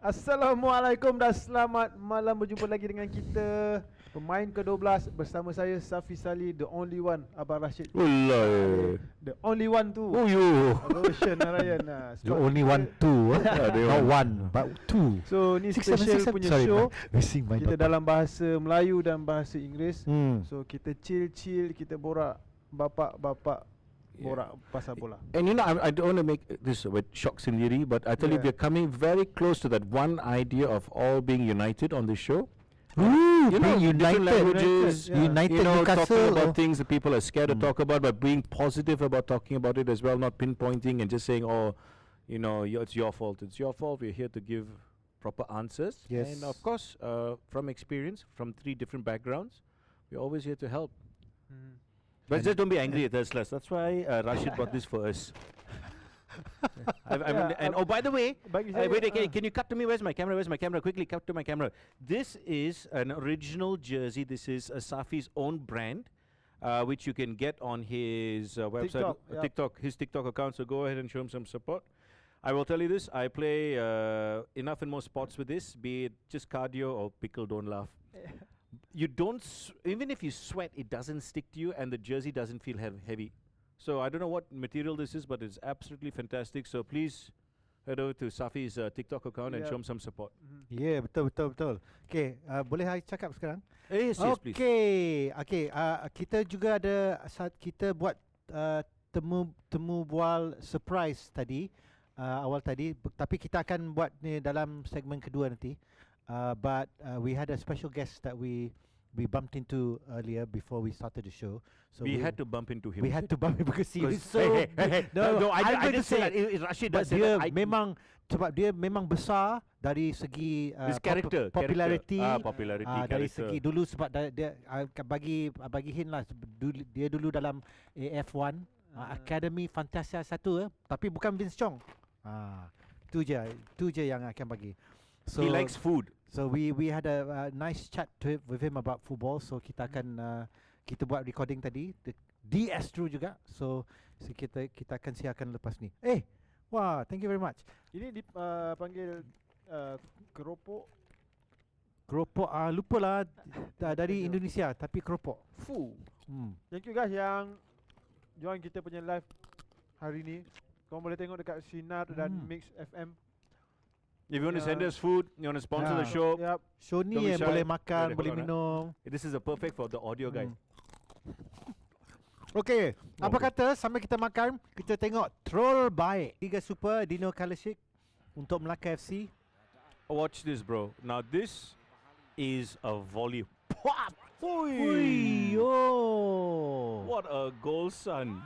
Assalamualaikum dan selamat malam. Berjumpa lagi dengan kita Pemain Ke-12 bersama saya Safi Salih, the only one, Abang Rashid. The only one tu. Oh yo. Roshan Narayan. The only one too. Not one but two. So ni special punya show. Kita dalam bahasa Melayu dan bahasa Inggeris. So kita chill, kita borak bapak-bapak borak pasal bola. And you know, I don't want to make this a bit shock sendiri, but I tell you, we're coming very close to that one idea of all being united on the show. You know, united languages, united, talking about things that people are scared to talk about, but being positive about talking about it as well, not pinpointing and just saying, oh, you know, it's your fault. It's your fault. We're here to give proper answers. Yes. And of course, from experience, from 3 different backgrounds, we're always here to help. But just don't be angry at us, Les. That's why Rashid brought this for us. And oh, by the way, can you cut to me? Where's my camera? Quickly, cut to my camera. This is an original jersey. This is Safi's own brand, which you can get on his website, TikTok, his TikTok account. So go ahead and show him some support. I will tell you this: I play enough and more sports with this, be it just cardio or pickle. Don't laugh. You don't, even if you sweat, it doesn't stick to you, and the jersey doesn't feel heavy. So I don't know what material this is, but it's absolutely fantastic. So please head over to Safi's TikTok account and show him some support. Yeah, betul. Okay, boleh saya cakap sekarang? Yes, please. Okay, kita juga ada kita buat Temubual surprise tadi, awal tadi, tapi kita akan buat ni dalam segmen kedua nanti. But we had a special guest that we bumped into earlier before we started the show. So we had to bump into him. We had to bump him because he was so no, I didn't say that. Rashid does say that. Sebab dia memang besar dari segi popularity, dari segi dulu, sebab dia bagi hint lah, dia dulu dalam AF1 Academy Fantasia 1, tapi bukan Vince Chong. Tu je yang akan bagi. So he likes food. So we had a nice chat with him about football. So kita akan kita buat recording tadi di Astro juga. So kita akan siarkan lepas ni. Wah, thank you very much. Ini dipanggil keropok. Lupalah dari Indonesia, tapi keropok. Thank you guys yang join kita punya live hari ni. Kau boleh tengok dekat Sinar dan Mix FM. If you want to send us food, you want to sponsor the show, show ni boleh makan, boleh minum. This is a perfect for the audio guys. Okay, apa kata sambil kita makan, kita tengok troll baik Liga Super Dino Kalashik untuk Melaka FC. Watch this, bro. Now this is a volley. What a goal, son.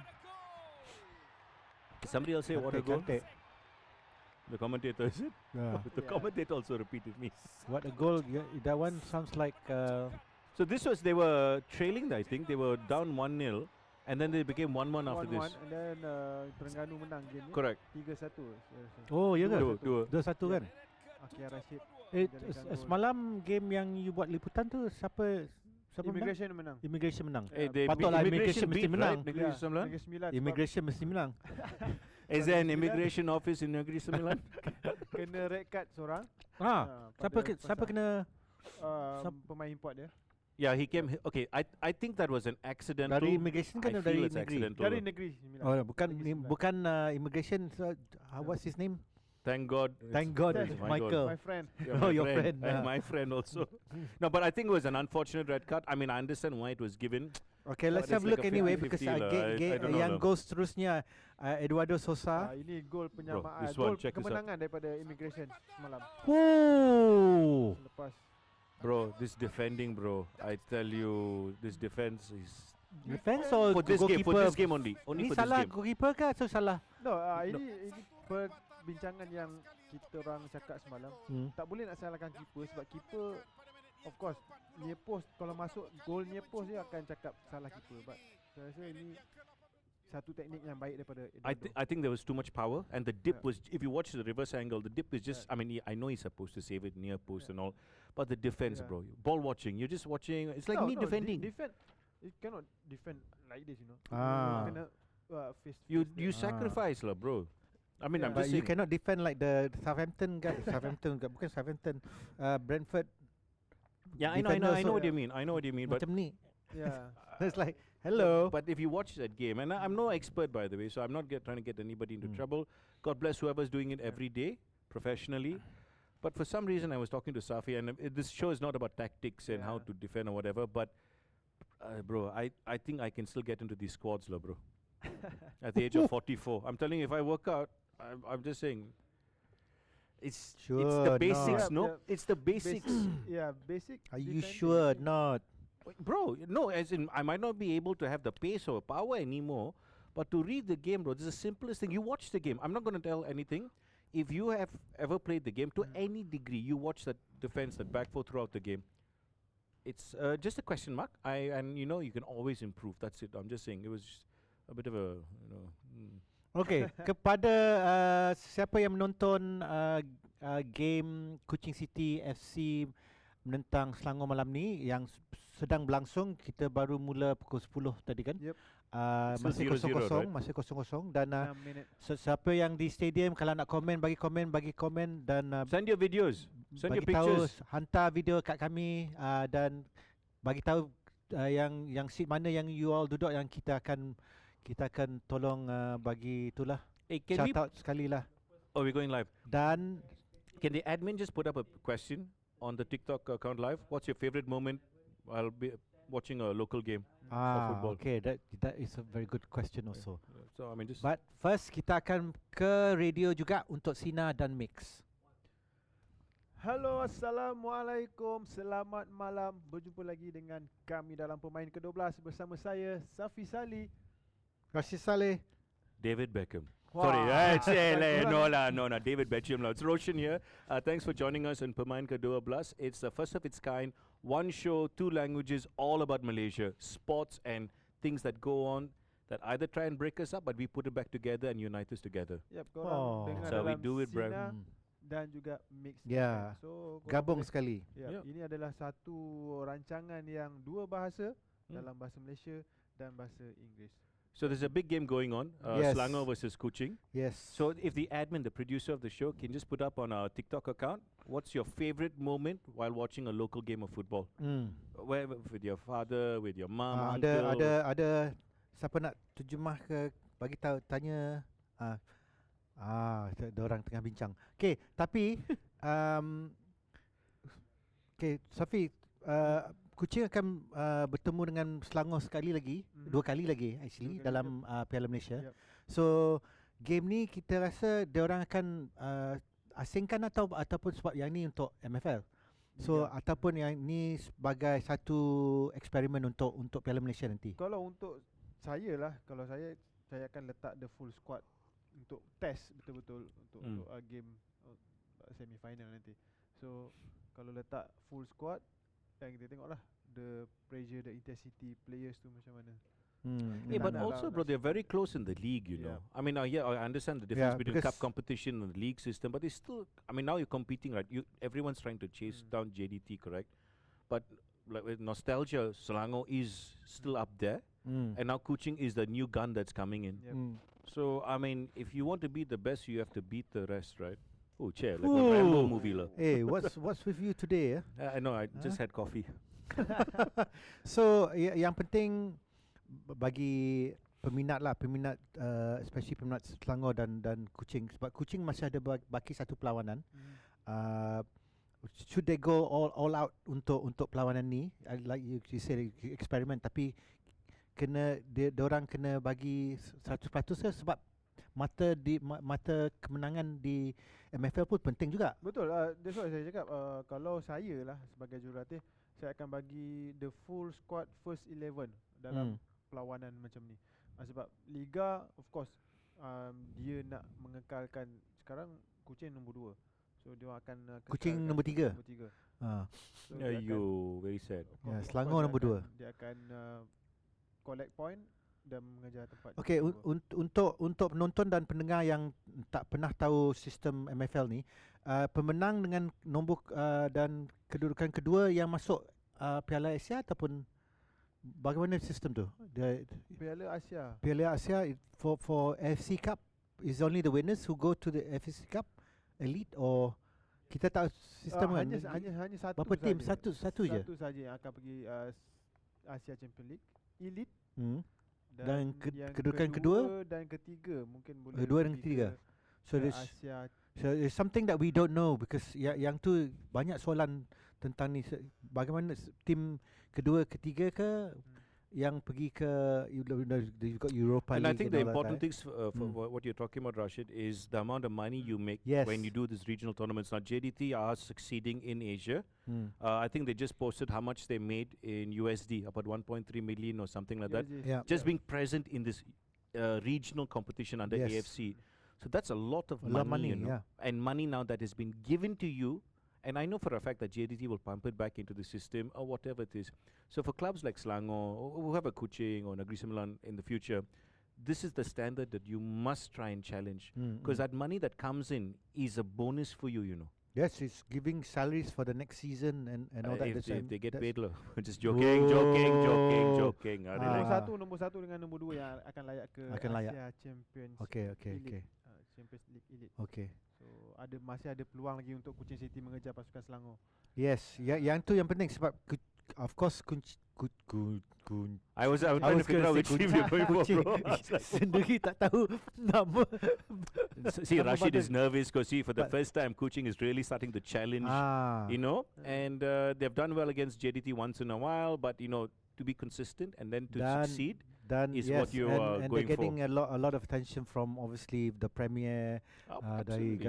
Somebody else say what a goal. The commentator, is it? The commentator also repeated me. What a goal. That one sounds like... So this was, they were trailing, I think. They were down 1-0. And then they became 1-1 after this. And then Terengganu menang game ni. Correct. 3-1. Oh, ya ke? 2-1 kan? Okay, Rashid. Semalam game yang you buat liputan tu, siapa Immigration menang. Immigration menang. Patutlah Immigration mesti menang. Immigration mesti menang. Is there an immigration office in Negeri Sembilan? Kena red card seorang. Siapa kena? Pemain import dia. Yeah, he came. Okay, I think that was an accidental. Dari immigration kan, dari negeri? Dari negeri Sembilan. Oh, bukan immigration. What's his name? Thank God, Michael. My friend. Your friend. And my friend also. No, but I think it was an unfortunate red card. I mean, I understand why it was given. Okay, let's have a look anyway, because yang goal seterusnya Eduardo Sosa. Ini gol penyamaan, gol kemenangan daripada immigration semalam. Lepas. Bro, this defending, bro. I tell you, this defense is. Defense or for this game? For this game only. Only for this game. Ini salah goalkeeper ke atau salah? No, ini perbincangan yang kita orang cakap semalam. Tak boleh nak salahkan keeper, sebab keeper, of course, near post, kalau masuk gol near post dia akan cakap salah keeper. But saya rasa ini satu teknik yang baik daripada I think there was too much power, and the dip was, if you watch the reverse angle, the dip is just, I mean, I know he's supposed to save it near post and all, but the defense, bro, ball watching, you're just watching, it's like me defending. You cannot defend like this, you know. Ah. You kena face you sacrifice lah, bro. I mean, I'm But just you saying. cannot defend like the Southampton guy. Bukan Southampton. Brentford. Yeah, I know what you mean. I know what you mean. But Macam ni. Yeah. It's like, hello. But if you watch that game, and I'm no expert by the way, so I'm not trying to get anybody into trouble. God bless whoever's doing it every day professionally. But for some reason, I was talking to Safi, and this show is not about tactics and how to defend or whatever. But bro, I think I can still get into these squads, bro. At the age of 44, I'm telling you, if I work out, I'm just saying. It's the basics, no? It's the basics. Basic. Are you sure not? Bro, no, as in, I might not be able to have the pace or power anymore, but to read the game, bro, this is the simplest thing. You watch the game. I'm not going to tell anything. If you have ever played the game to any degree, you watch that defense, that back four throughout the game. It's just a question mark. And you can always improve. That's it. I'm just saying it was just a bit of a, Okay, kepada siapa yang menonton game Kuching City FC menentang Selangor malam ni yang sedang berlangsung, kita baru mula pukul 10 tadi kan? Yep. Masih 0-0, right? Masih 0-0 dan siapa yang di stadium kalau nak komen bagi komen dan send your videos, send your pictures, hantar video kat kami dan bagi tahu yang seat mana yang you all duduk yang kita akan tolong bagi itulah shout out sekali lah. Oh, we're going live. Dan can the admin just put up a question on the TikTok account live? What's your favorite moment while watching a local game for football? Okay, that is a very good question also. So I mean, but first kita akan ke radio juga untuk Sina dan Mix. Halo, Assalamualaikum. Selamat malam. Berjumpa lagi dengan kami dalam Pemain Ke-12 bersama saya Safi Salih. Kasih Saleh. David Beckham. Sorry, no, David Beckham. It's Roshan here. Thanks for joining us on Pemain Ke-12. It's the first of its kind. One show, two languages, all about Malaysia, sports and things that go on that either try and break us up, but we put it back together and unite us together. Yep, korang dengar so we dalam do it, bro. Sina dan juga Mix. Yeah. So gabung sekali. Ini adalah satu rancangan yang dua bahasa, dalam bahasa Malaysia dan bahasa Inggeris. So there's a big game going on, Selangor versus Kuching. Yes. So if the admin, the producer of the show, can just put up on our TikTok account, what's your favorite moment while watching a local game of football? Where with your father, with your mom, uncle? Ada siapa nak terjemah ke bagi tahu tanya ada orang tengah bincang. Okay, tapi okay, Safi, Kuching akan bertemu dengan Selangor sekali lagi, dua kali lagi actually dalam Piala Malaysia. So game ni kita rasa dia orang akan asingkan ataupun sebab yang ni untuk MFL. So ataupun yang ni sebagai satu eksperimen untuk Piala Malaysia nanti. Kalau untuk saya lah, saya akan letak the full squad untuk test betul-betul untuk game semi final nanti. So kalau letak full squad, dan kita tengoklah the pressure, the intensity players tu macam mana. Yeah, but also, bro, they're very close in the league, you know. I mean, I understand the difference between cup competition and the league system, but it's still, I mean, now you're competing, right? Everyone's trying to chase down JDT, correct? But like with nostalgia, Selangor is still up there, and now Kuching is the new gun that's coming in. So, I mean, if you want to be the best, you have to beat the rest, right? Oh, chair, like a Rambo movie lah. Hey, what's with you today? I know, I just had coffee. So, yang penting bagi peminat especially peminat Selangor dan Kuching, sebab Kuching masih ada baki satu perlawanan. Should they go all out untuk perlawanan ni, like you said, eksperimen, tapi kena diorang kena bagi 100% sebab mata kemenangan di MFL pun penting juga. Betul, that's what saya cakap. Kalau saya lah sebagai jurulatih, saya akan bagi the full squad first 11 dalam perlawanan macam ni. Sebab Liga, of course, dia nak mengekalkan, sekarang Kuching nombor 2. So dia akan Kuching nombor 3. So very sad. Selangor nombor 2. Dia akan collect point dan mengejar tempat. Okay, untuk penonton dan pendengar yang tak pernah tahu sistem MFL ni, pemenang dengan nombor dan kedudukan kedua yang masuk Piala Asia ataupun bagaimana sistem tu? Piala Asia for AFC Cup. is only the winners who go to the FSC Cup Elite, or kita tahu sistem kan? Hanya satu berapa tim? saja. Satu je. Satu saja yang akan pergi Asia Champions League Elite. Dan yang kedudukan kedua dan ketiga mungkin boleh. Kedua dan ketiga. So there's something that we don't know, because yang tu banyak soalan tentang ni, bagaimana tim kedua ketiga ke yang pergi ke you've got Europa and League. I think the important things for what you're talking about, Rashid, is the amount of money you make when you do these regional tournaments. Now JDT are succeeding in Asia. I think they just posted how much they made in USD, about 1.3 million or something like that. Just being present in this regional competition under AFC. So that's a lot of money, you know? And money now that has been given to you. And I know for a fact that JDT will pump it back into the system or whatever it is. So for clubs like Selangor, or whoever Kuching or Negeri Sembilan in the future, this is the standard that you must try and challenge. Because that money that comes in is a bonus for you, you know. Yes, it's giving salaries for the next season and all that. If they get paid low. Just Joking. Nombor satu dengan nombor dua yang akan layak ke Asia Champions. Okay. Champions League Elite. Okay. So masih ada peluang lagi untuk Kuching City mengejar pasukan Selangor. Yes, yang tu yang penting sebab of course I was trying to figure out which team you're going for, bro. Sendiri tak tahu nama. See, Rashid is nervous because for the first time Kuching is really starting to challenge, you know, and they've done well against JDT once in a while, but you know, to be consistent and then to succeed is what you are and going they're getting for. a lot of attention from obviously the Premier, dari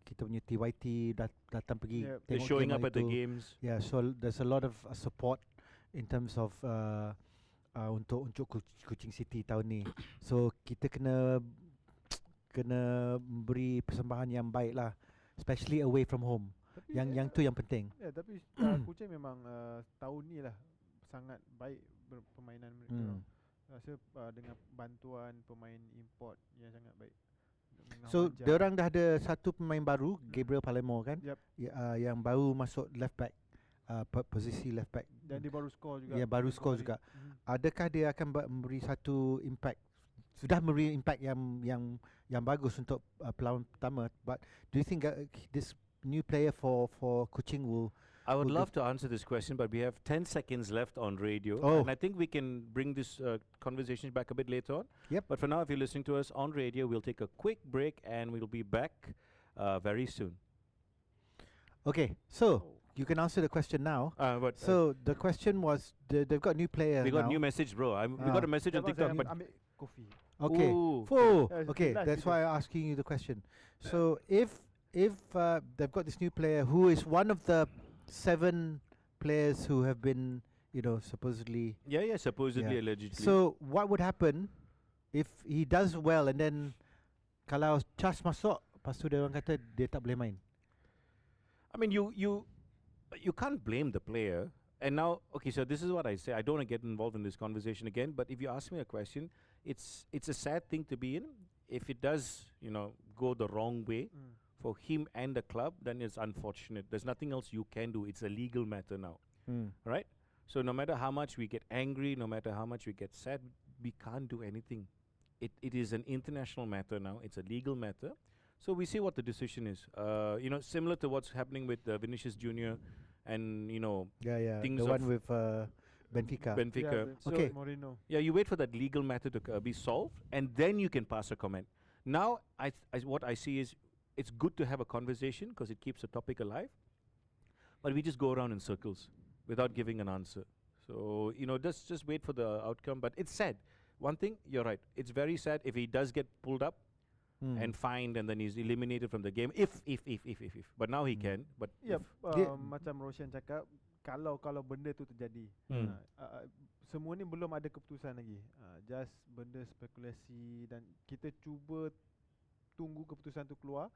kita punya TYT datang pergi tengok. They're showing up at the games. Yeah, so there's a lot of support in terms of untuk Kuching City tahun ni. So kita kena beri persembahan yang baik lah, especially away from home. Tapi yang tu yang penting. Ya, tapi Kuching memang tahun ni lah sangat baik permainan mereka. Rasa dengan bantuan pemain import yang sangat baik. So diorang dah ada satu pemain baru, Gabriel Palemo kan, yang baru masuk left back, posisi left back. Dan dia baru score juga. Ya, baru score juga. Adakah dia akan memberi satu impact? Sudah memberi impact yang bagus untuk pelawan pertama. But do you think this new player for Kuching will? I would love to answer this question, but we have 10 seconds left on radio. And I think we can bring this conversation back a bit later on. But for now, if you're listening to us on radio, we'll take a quick break and we'll be back very soon. Okay, so you can answer the question now. So the question was, they've got new player. We got new message, bro. We got a message on TikTok. But okay, okay, that's why I'm asking you the question. So if they've got this new player who is one of the 7 players who have been, you know, supposedly. Supposedly, allegedly. So what would happen if he does well and then kalau Chas masuk, lepas tu dia orang kata dia tak boleh main? I mean, you can't blame the player. And now, okay, so this is what I say. I don't want to get involved in this conversation again. But if you ask me a question, it's a sad thing to be in. If it does, you know, go the wrong way. For him and the club, then it's unfortunate. There's nothing else you can do. It's a legal matter now, right? So no matter how much we get angry, no matter how much we get sad, we can't do anything. It is an international matter now. It's a legal matter. So we see what the decision is. You know, similar to what's happening with Vinicius Junior, and you know, things the one with Benfica. Okay. You wait for that legal matter to be solved, and then you can pass a comment. Now, what I see is, it's good to have a conversation because it keeps the topic alive, but we just go around in circles without giving an answer. So, you know, just wait for the outcome. But it's sad. One thing, you're right. It's very sad if he does get pulled up and fined and then he's eliminated from the game. If. But now he can. But macam Roshan cakap, kalau benda tu terjadi, semua ni belum ada keputusan lagi. Just benda spekulasi dan kita cuba tunggu keputusan tu keluar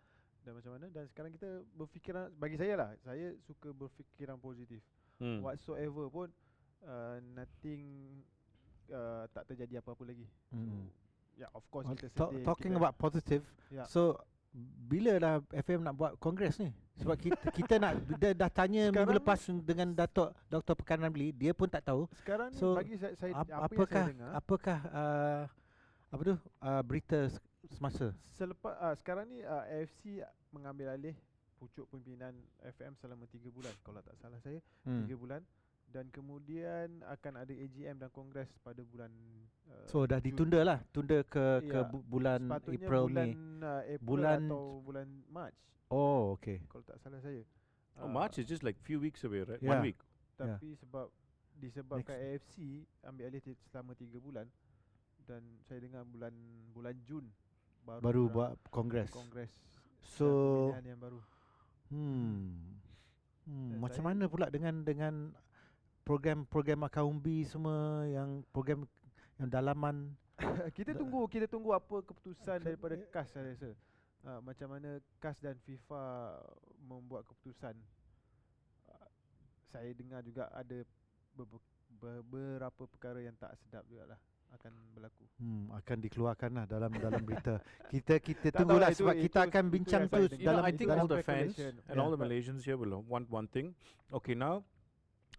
dan macam mana. Dan sekarang kita berfikiran, bagi saya lah, saya suka berfikiran positif. Whatsoever pun, nothing, tak terjadi apa-apa lagi. So, of course kita sedih. Talking about positive, so bila dah FM nak buat kongres ni? Sebab kita nak dah tanya minggu lepas dengan Dr. Pekanan Beli, dia pun tak tahu. Sekarang so bagi saya apakah saya dengar, apa tu berita semasa. Selepas sekarang ni AFC mengambil alih pucuk pimpinan FM selama 3 bulan kalau tak salah saya. 3 bulan. Dan kemudian akan ada AGM dan Kongres pada bulan so dah ditunda lah, tunda ke bulan April, bulan, Mei. April atau bulan March. Oh, okay. Kalau tak salah saya. March is just like few weeks away, right? Yeah. 1 week. Tapi disebabkan AFC ambil alih selama 3 bulan dan saya dengar bulan Jun baru buat kongres. So pemilihan yang baru. Macam mana pula dengan program akaumbi semua, yang program yang dalaman? kita tunggu apa keputusan daripada KAS saya rasa. Macam mana KAS dan FIFA membuat keputusan. Saya dengar juga ada beberapa perkara yang tak sedap jugalah akan berlaku. Akan dikeluarkan lah dalam berita. Kita tunggulah sebab kita akan bincang tu dalam. I think all the fans and all the Malaysians here will want one thing. Okay, now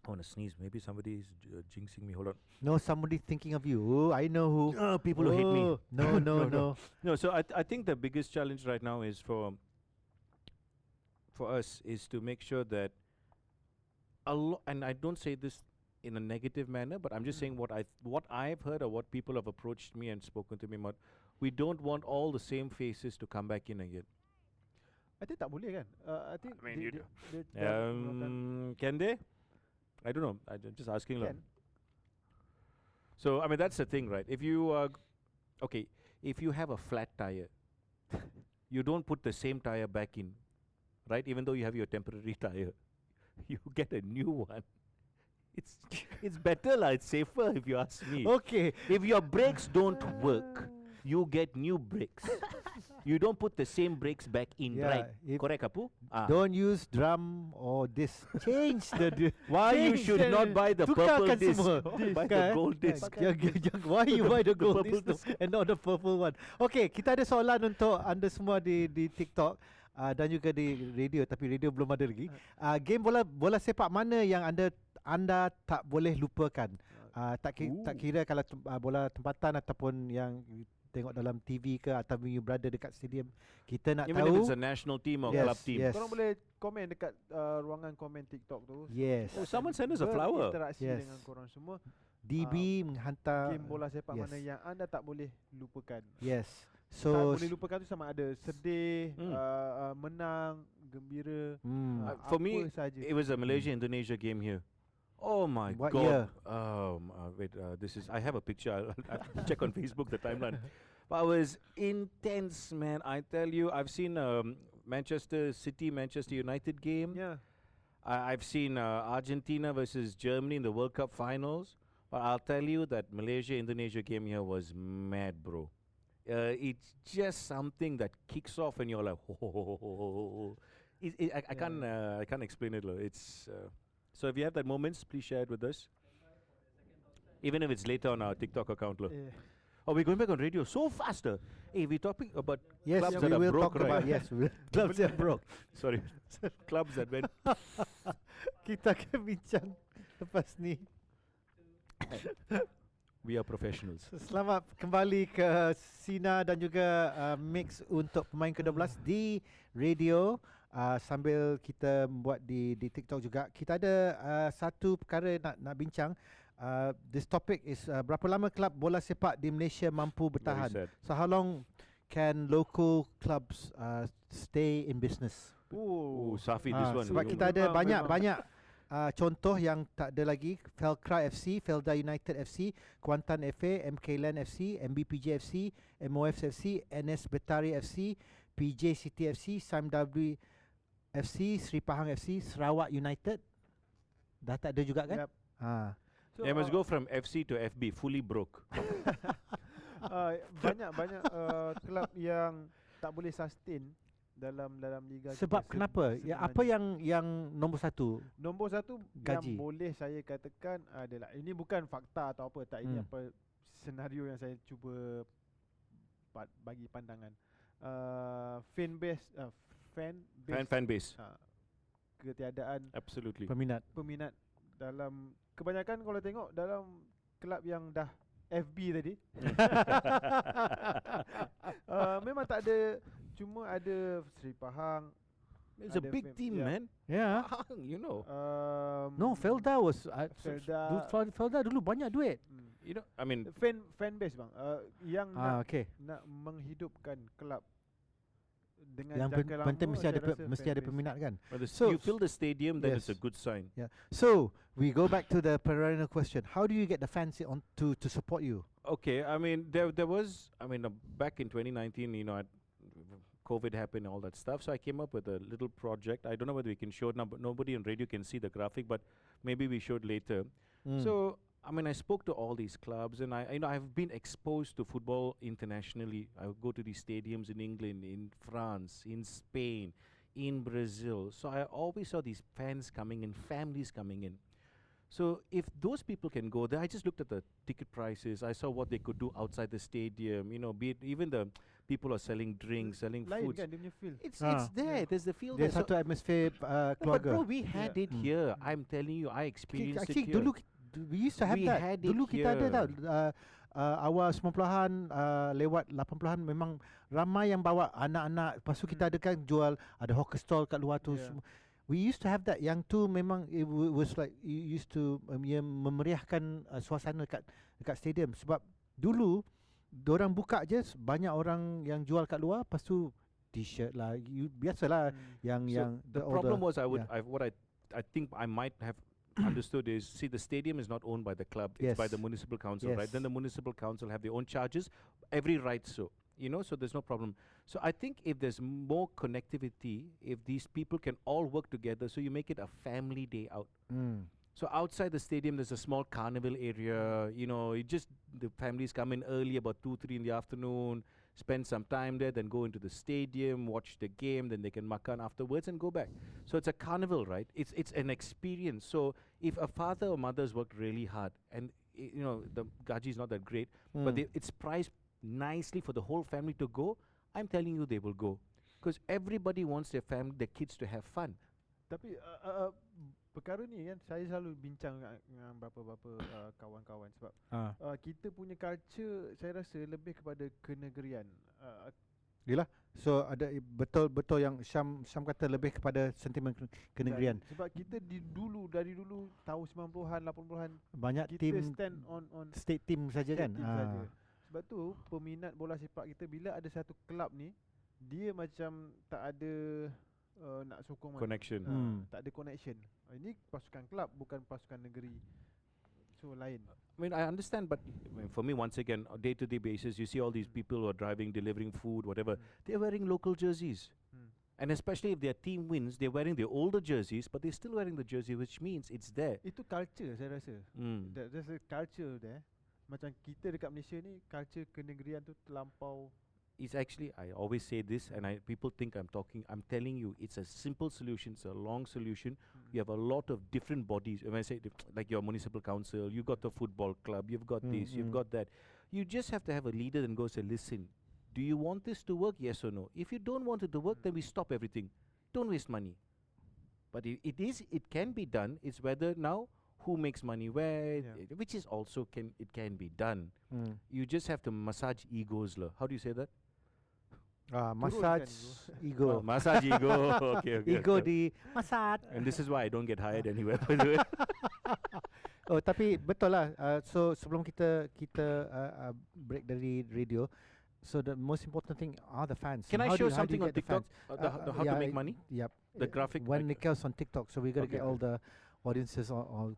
I want to sneeze. Maybe somebody is jinxing me. Hold on. No, somebody thinking of you. I know who. People who hate me. No. No, so I think the biggest challenge right now is for us is to make sure that and I don't say this in a negative manner, but I'm just saying what I've heard or what people have approached me and spoken to me about. We don't want all the same faces to come back in again. I think tak boleh kan? I think can they? I don't know. I'm just asking. Can. So I mean that's the thing, right? If you if you have a flat tire, you don't put the same tire back in, right? Even though you have your temporary tire, you get a new one. It's better lah. It's safer if you ask me. Okay. If your brakes don't work, you get new brakes. You don't put the same brakes back in, right? Correct, Apu? Don't use drum or disc. Change the why you should not buy the purple disc. Buy the gold disc. Why you buy the gold disc and not the purple one? Okay, kita ada soalan untuk anda semua di TikTok dan juga di radio, tapi radio belum ada lagi. Game bola sepak mana yang anda tak boleh lupakan? Tak kira kalau bola tempatan ataupun yang tengok dalam TV ke atau you berada dekat stadium, kita nak Even tahu. Even if it's a national team or club team. Korang boleh komen dekat ruangan komen TikTok tu. Yes. Oh, someone send us a flower. Interaksi dengan korang semua. DB menghantar game bola sepak mana yang anda tak boleh lupakan. Yes. So tak boleh lupakan tu sama ada sedih, menang, gembira. For me, it was a Malaysia-Indonesia game here. Oh my What God! Year? Wait, this is. I have a picture. I'll check on Facebook the timeline. But it was intense, man. I tell you, I've seen Manchester City, Manchester United game. Yeah. I've seen Argentina versus Germany in the World Cup finals. But I'll tell you that Malaysia-Indonesia game here was mad, bro. It's just something that kicks off, and you're like, oh. I can't explain it. It's. So if you have that moments, please share it with us. Even if it's later on our TikTok account. Oh, we're going back on radio so faster. Hey, we're talking about clubs that are broke, right? Clubs that broke. Sorry, clubs that went. Kita akan bincang lepas ni. We are professionals. Selamat kembali ke Sina dan juga Mix untuk pemain ke-12 di radio. Sambil kita buat di TikTok juga, kita ada satu perkara nak bincang. This topic is berapa lama kelab bola sepak di Malaysia mampu bertahan? So how long can local clubs stay in business? Safi, this one. Sebab kita ada banyak contoh yang tak ada lagi. Felcra FC, Felda United FC, Kuantan FA, MK Land FC, MBPJ FC, MOF FC, NS Betari FC, PJ City FC, SAMW FC, Sri Pahang FC, Sarawak United. Dah tak ada juga kan? Yep. So must go from FC to FB, fully broke. Banyak kelab yang tak boleh sustain dalam liga. Sebab kenapa? Ya, apa yang nombor satu? Nombor satu gaji. Yang boleh saya katakan adalah, ini bukan fakta atau apa, tak, ini apa senario yang saya cuba bagi pandangan. Fan base. Ketiadaan absolutely peminat dalam kebanyakan, kalau tengok dalam kelab yang dah FB tadi. Memang tak ada, cuma ada Sri Pahang. It's a big team, man. Yeah. You know. No, Felda was Felda dulu banyak duit. You know, I mean, fan base bang, yang nak menghidupkan kelab dengan yang jangka lama, mesti ada peminat kan. So you fill the stadium, then it's a good sign. Yeah. So we go back to the perennial question. How do you get the fans on to support you? Okay, I mean there was, I mean back in 2019, you know, COVID happened and all that stuff. So I came up with a little project. I don't know whether we can show it now, but nobody on radio can see the graphic, but maybe we show it later. So I mean, I spoke to all these clubs, and I've been exposed to football internationally. I would go to these stadiums in England, in France, in Spain, in Brazil. So I always saw these fans coming in, families coming in. So if those people can go there, I just looked at the ticket prices. I saw what they could do outside the stadium. You know, be it even the people are selling drinks, selling food. It's there. There's the feel there. There's satu atmosphere no, but bro, we had it here. I'm telling you, I experienced it here. We used to have that. Dulu kita ada tau. Awal 90-an, lewat 80-an memang ramai yang bawa anak-anak. Lepas tu kita ada kan jual, ada hawker stall kat luar tu. We used to have that. Yang tu memang it was like you used to memeriahkan suasana kat stadium. Sebab dulu dorang buka je, banyak orang yang jual kat luar. Lepas tu t-shirt lah, biasalah yang the problem was I think I might have understood is, see, the stadium is not owned by the club, it's by the municipal council, right? Then the municipal council have their own charges, every right, so you know, so there's no problem. So I think if there's more connectivity, if these people can all work together, so you make it a family day out. So outside the stadium there's a small carnival area, you know, the families come in early, about 2-3 in the afternoon, spend some time there, then go into the stadium, watch the game, then they can makan afterwards and go back. So it's a carnival, right? It's an experience. So if a father or mother's worked really hard, and you know the gaji is not that great, but it's priced nicely for the whole family to go, I'm telling you they will go, because everybody wants their kids to have fun. Tapi perkara ni kan, saya selalu bincang dengan beberapa kawan-kawan sebab kita punya culture saya rasa lebih kepada kenegerian. Yalah. So ada betul yang Syam kata lebih kepada sentimen kenegerian. Sebab kita dari dulu tahun 90-an 80-an banyak kita team stand on state team saja kan. Saja. Sebab tu peminat bola sepak kita, bila ada satu kelab ni, dia macam tak ada nak sokong connection. Tak ada connection. Ini pasukan kelab, bukan pasukan negeri. So lain. I mean, I understand, but for me, once again, on day-to-day basis, you see all these people who are driving, delivering food, whatever. They're wearing local jerseys. And especially if their team wins, they're wearing their older jerseys, but they're still wearing the jersey, which means it's there. Itu culture saya rasa. There's a culture there. Macam kita dekat Malaysia ni, culture kenegerian tu terlampau. It's actually, I always say this, and people think I'm telling you, it's a simple solution, it's a long solution. You have a lot of different bodies. When I say, like your municipal council, you've got the football club, you've got this, you've got that. You just have to have a leader that goes and listen, do you want this to work, yes or no? If you don't want it to work, then we stop everything. Don't waste money. But it can be done. It's whether now who makes money where, which is also it can be done. You just have to massage egos lah. How do you say that? Massage ego. Massage ego. Okay. Ego di massage. And this is why I don't get hired anywhere, by the way. Oh, tapi betul lah. So sebelum kita break dari radio, so the most important thing are the fans. Can I show something on TikTok? How to make money? Yep. The graphic. When Nikel's on TikTok, so we got to get all the audiences all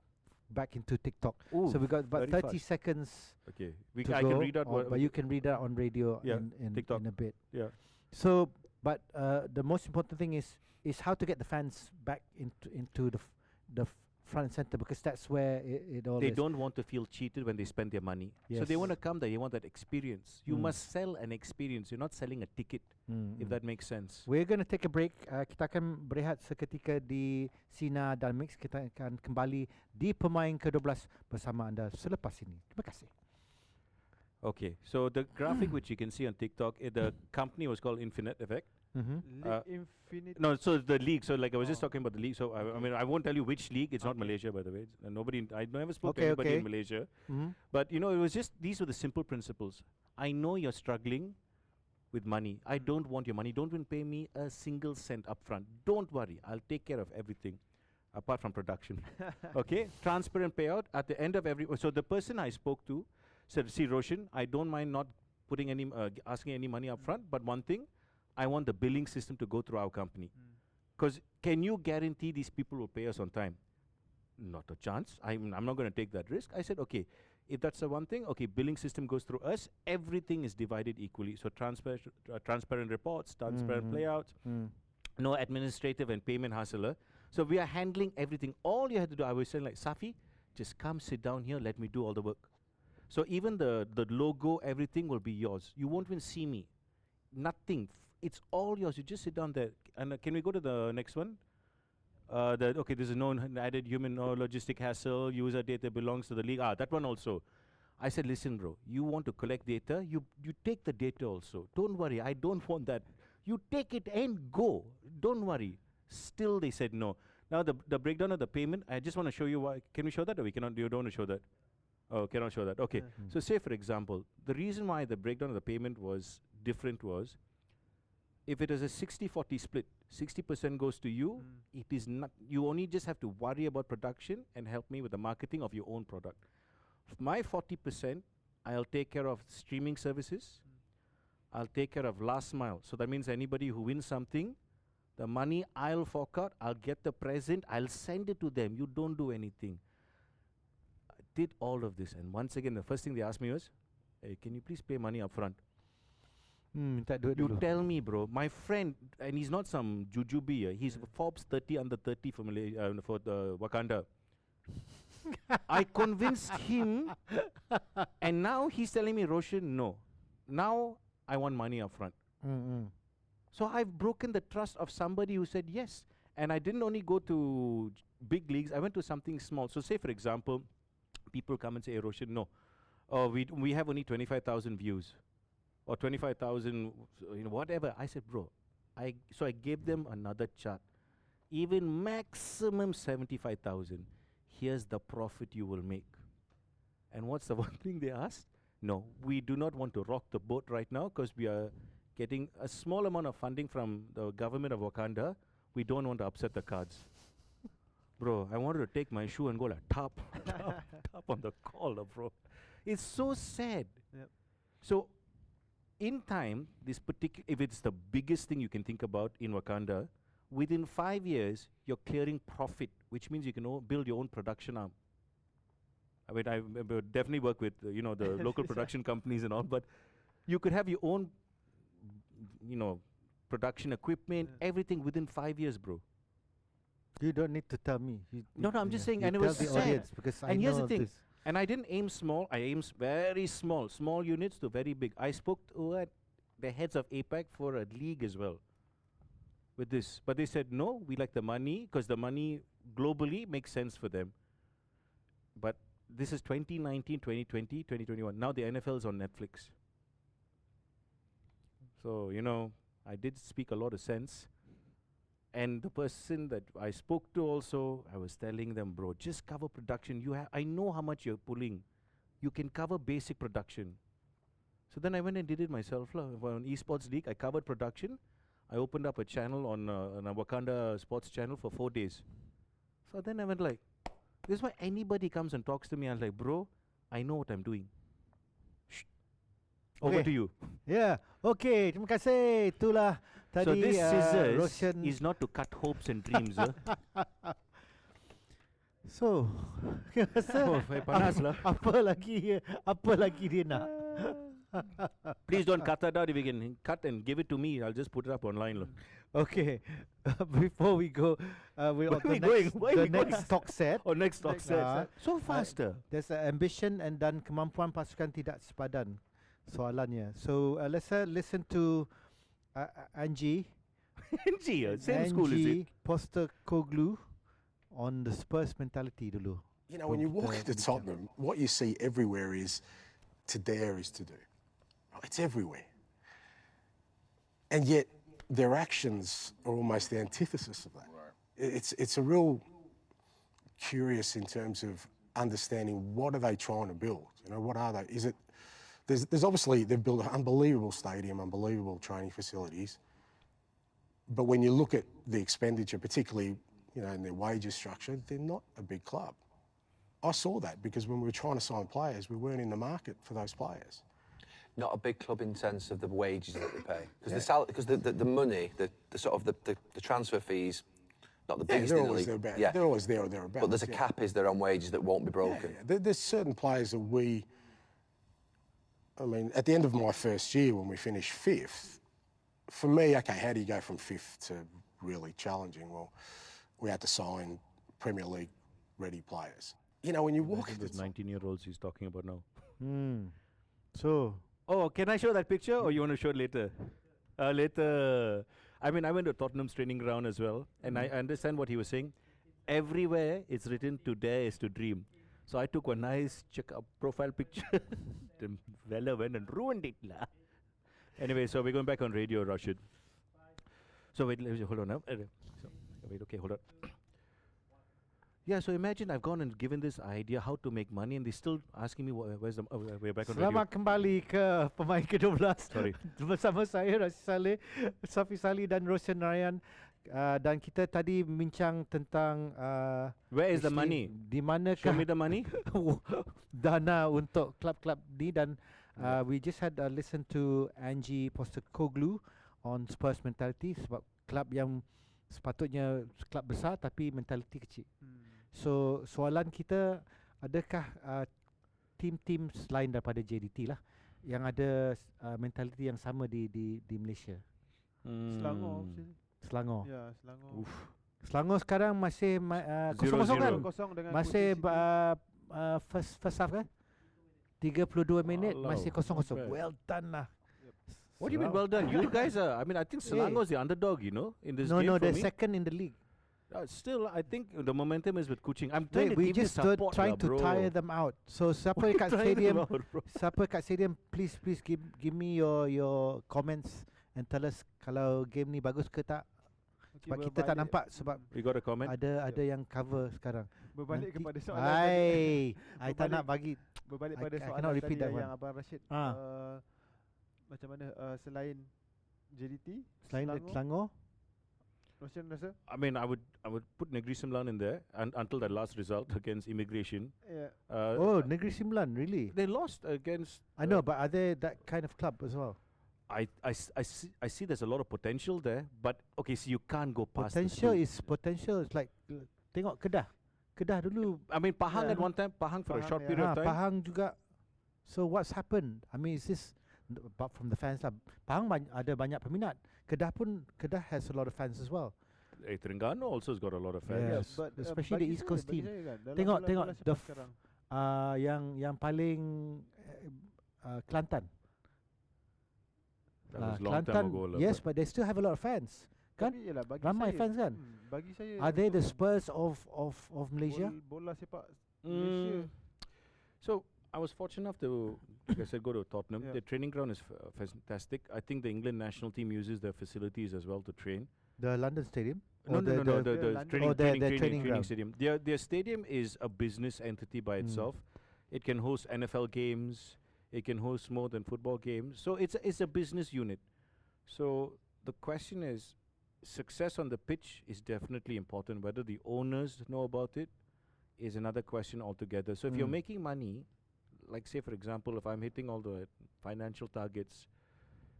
back into TikTok. Ooh, so we got about 30 seconds. Okay, I can read out but you can read out on radio in TikTok. in a bit. Yeah. So, but the most important thing is how to get the fans back into the front and center, because that's where it all They is. don't want to feel cheated when they spend their money. So they want to come there. They want that experience. You must sell an experience. You're not selling a ticket, if that makes sense. We're going to take a break. Kita akan berehat seketika di Sina dan Mix. Kita akan kembali di Pemain Ke-12 bersama anda selepas ini. Terima kasih. Okay, so the graphic which you can see on TikTok, the company was called Infinite Effect. Infinity. No, so the league. So like I was just talking about the league. So I mean, I won't tell you which league. It's not Malaysia, by the way. Nobody. I never spoke to anybody in Malaysia. But you know, it was just these were the simple principles. I know you're struggling with money. I don't want your money. Don't even pay me a single cent upfront. Don't worry. I'll take care of everything, apart from production. Okay, transparent payout at the end of every. So the person I spoke to said, "See, Roshan, I don't mind not putting any, asking any money upfront, but one thing, I want the billing system to go through our company. Because can you guarantee these people will pay us on time? Not a chance. I'm not going to take that risk." I said, okay, if that's the one thing, okay, billing system goes through us, everything is divided equally. So transparent reports, transparent playouts, no administrative and payment hustler. So we are handling everything. All you have to do, I was saying like, Safi, just come sit down here, let me do all the work. So even the logo, everything will be yours. You won't even see me. Nothing. It's all yours. You just sit down there. And can we go to the next one? Okay, there's no added human, no logistic hassle, user data belongs to the league. That one also. I said, listen, bro, you want to collect data, you take the data also. Don't worry, I don't want that. You take it and go. Don't worry. Still, they said no. Now, the breakdown of the payment, I just want to show you why. Can we show that or we cannot? You don't want to show that? Oh, cannot show that. Okay. So say, for example, the reason why the breakdown of the payment was different was, if it is a 60-40 split, 60% goes to you, it is not, you only just have to worry about production and help me with the marketing of your own product. My 40%, I'll take care of streaming services, I'll take care of last mile. So that means anybody who wins something, the money I'll fork out, I'll get the present, I'll send it to them. You don't do anything. I did all of this, and once again, the first thing they asked me was, hey, can you please pay money up front? You tell me, bro. My friend, and he's not some jujube, he's Forbes 30 under 30 for Malaysia, for the Wakanda. I convinced him, and now he's telling me, Roshan, no. Now I want money up front. So I've broken the trust of somebody who said yes. And I didn't only go to big leagues, I went to something small. So say, for example, people come and say, hey, Roshan, no. We have only 25,000 views. Or 25,000, whatever. I said, bro, so I gave them another chart. Even maximum 75,000. Here's the profit you will make. And what's the one thing they asked? No, we do not want to rock the boat right now because we are getting a small amount of funding from the government of Wakanda. We don't want to upset the cards. Bro, I wanted to take my shoe and go like tap on the collar, bro. It's so sad. Yep. So, in time, this particular, if it's the biggest thing you can think about in Wakanda, within 5 years, you're clearing profit, which means you can build your own production arm. I mean, I definitely work with, the local production companies and all, but you could have your own, production equipment, everything within 5 years, bro. You don't need to tell me. No, I'm just saying, you and it was tell the sad. audience because I And here's know the thing. this. And I didn't aim small, I aimed very small units to very big. I spoke to the heads of APAC for a league as well with this. But they said, no, we like the money, because the money globally makes sense for them. But this is 2019, 2020, 2021. Now the NFL is on Netflix. So, I did speak a lot of sense. And the person that I spoke to also, I was telling them, bro, just cover production. I know how much you're pulling. You can cover basic production. So then I went and did it myself. On esports league, I covered production. I opened up a channel on a Wakanda sports channel for 4 days. So then I went like, this is why anybody comes and talks to me, I'm like, bro, I know what I'm doing. Shh. Over to you. Yeah. Okay. Terima kasih. Itulah tadi. So this scissors Roshan is not to cut hopes and dreams. So, panas lah. apa lagi dia nak? Please don't cut that out. If you can cut and give it to me, I'll just put it up online. Okay. Before we go, we're on the next talk set. Next talk set. So faster. There's ambition and dan kemampuan pasukan tidak sepadan. Soalannya. So let's listen to Angie. Same school is it? Postecoglou on the Spurs mentality dulu. When you walk into Tottenham, what you see everywhere is to dare is to do. It's everywhere. And yet, their actions are almost the antithesis of that. It's a real curious in terms of understanding what are they trying to build. You know, what are they? Is it? There's obviously they've built an unbelievable stadium, unbelievable training facilities. But when you look at the expenditure, particularly, you know, in their wages structure, they're not a big club. I saw that because when we were trying to sign players, we weren't in the market for those players. Not a big club in sense of the wages that they pay, because the money, the sort of the transfer fees, not the biggest in the league. They're always there or thereabouts. But there's a cap, is there, on wages that won't be broken? There's certain players that I mean, at the end of my first year when we finished 5th, for me, okay, how do you go from 5th to really challenging? Well, we had to sign Premier League ready players. You know, when you walk into those 19-year-olds he's talking about now. So, oh, can I show that picture, or you want to show it later? Later. I mean, I went to Tottenham's training ground as well, and I understand what he was saying. Everywhere it's written, "To dare is to dream." So I took a nice profile picture. Then Vella went and ruined it, lah. Anyway, so we're going back on radio, Rashid. So wait, hold on now. Okay, hold on. Yeah, so imagine I've gone and given this idea how to make money, and they're still asking me where's the. We're back on radio. Selamat kembali ke Pemain Ke-12. Sorry. Bersama saya, Rashid Saleh, Safi Salih dan Roshan Ryan. Dan kita tadi bincang tentang where is the money? Di manakah Show me the money. dana untuk klub-klub ni, dan we just had a listen to Angie Postecoglou on Spurs mentality, sebab klub yang sepatutnya klub besar tapi mentality kecil. So soalan kita, adakah tim-tim selain daripada JDT lah yang ada mentality yang sama di Malaysia? Selangor. Ya, Selangor. Selangor sekarang masih kosong-kosong kan? Masih first half kan? 32 minit masih kosong-kosong. Well done lah. What do you mean well done? You guys are, I mean, I think Selangor is the underdog, you know, in this game. No, for they're me. second in the league. Still, I think the momentum is with Kuching. I'm trying to we give you just support, trying to tire them out. So siapa kat stadium, please give me your comments and tell us kalau game ni bagus ke tak. Sebab kita tak nampak, sebab we got a comment. Ada yang cover sekarang. Berbalik kepada soalan I tak nak bagi. Berbalik pada I soalan cannot repeat tadi that yang one. Abang Rashid, macam mana selain JDT, Selain Selangor, Roshan rasa? I mean, I would put Negeri Sembilan in there, and until that last result against Immigration. Yeah. Negeri Sembilan, really? They lost against. I know, but are they that kind of club as well? I see there's a lot of potential there, but okay, so you can't go past. Potential is like tengok Kedah dulu. I mean, Pahang at one time, Pahang for a short period of time. Pahang juga. So what's happened? I mean, is this apart from the fans lah? Pahang ada banyak peminat. Kedah has a lot of fans as well. Terengganu also has got a lot of fans. Yes, but especially the East Coast team. Tengok yang paling Kelantan. That was long time ago. Yes, but they still have a lot of fans. Kan? Ramai fans kan? Bagi saya, are they the Spurs of Malaysia? Bola sepak Malaysia. So I was fortunate enough to, like I said, go to Tottenham. The training ground is fantastic. I think the England national team uses their facilities as well to train. The London Stadium? No, the training ground. stadium. Their stadium is a business entity by itself. It can host NFL games. It can host more than football games. So it's a business unit. So the question is, success on the pitch is definitely important. Whether the owners know about it is another question altogether. So if you're making money, like say for example, if I'm hitting all the financial targets,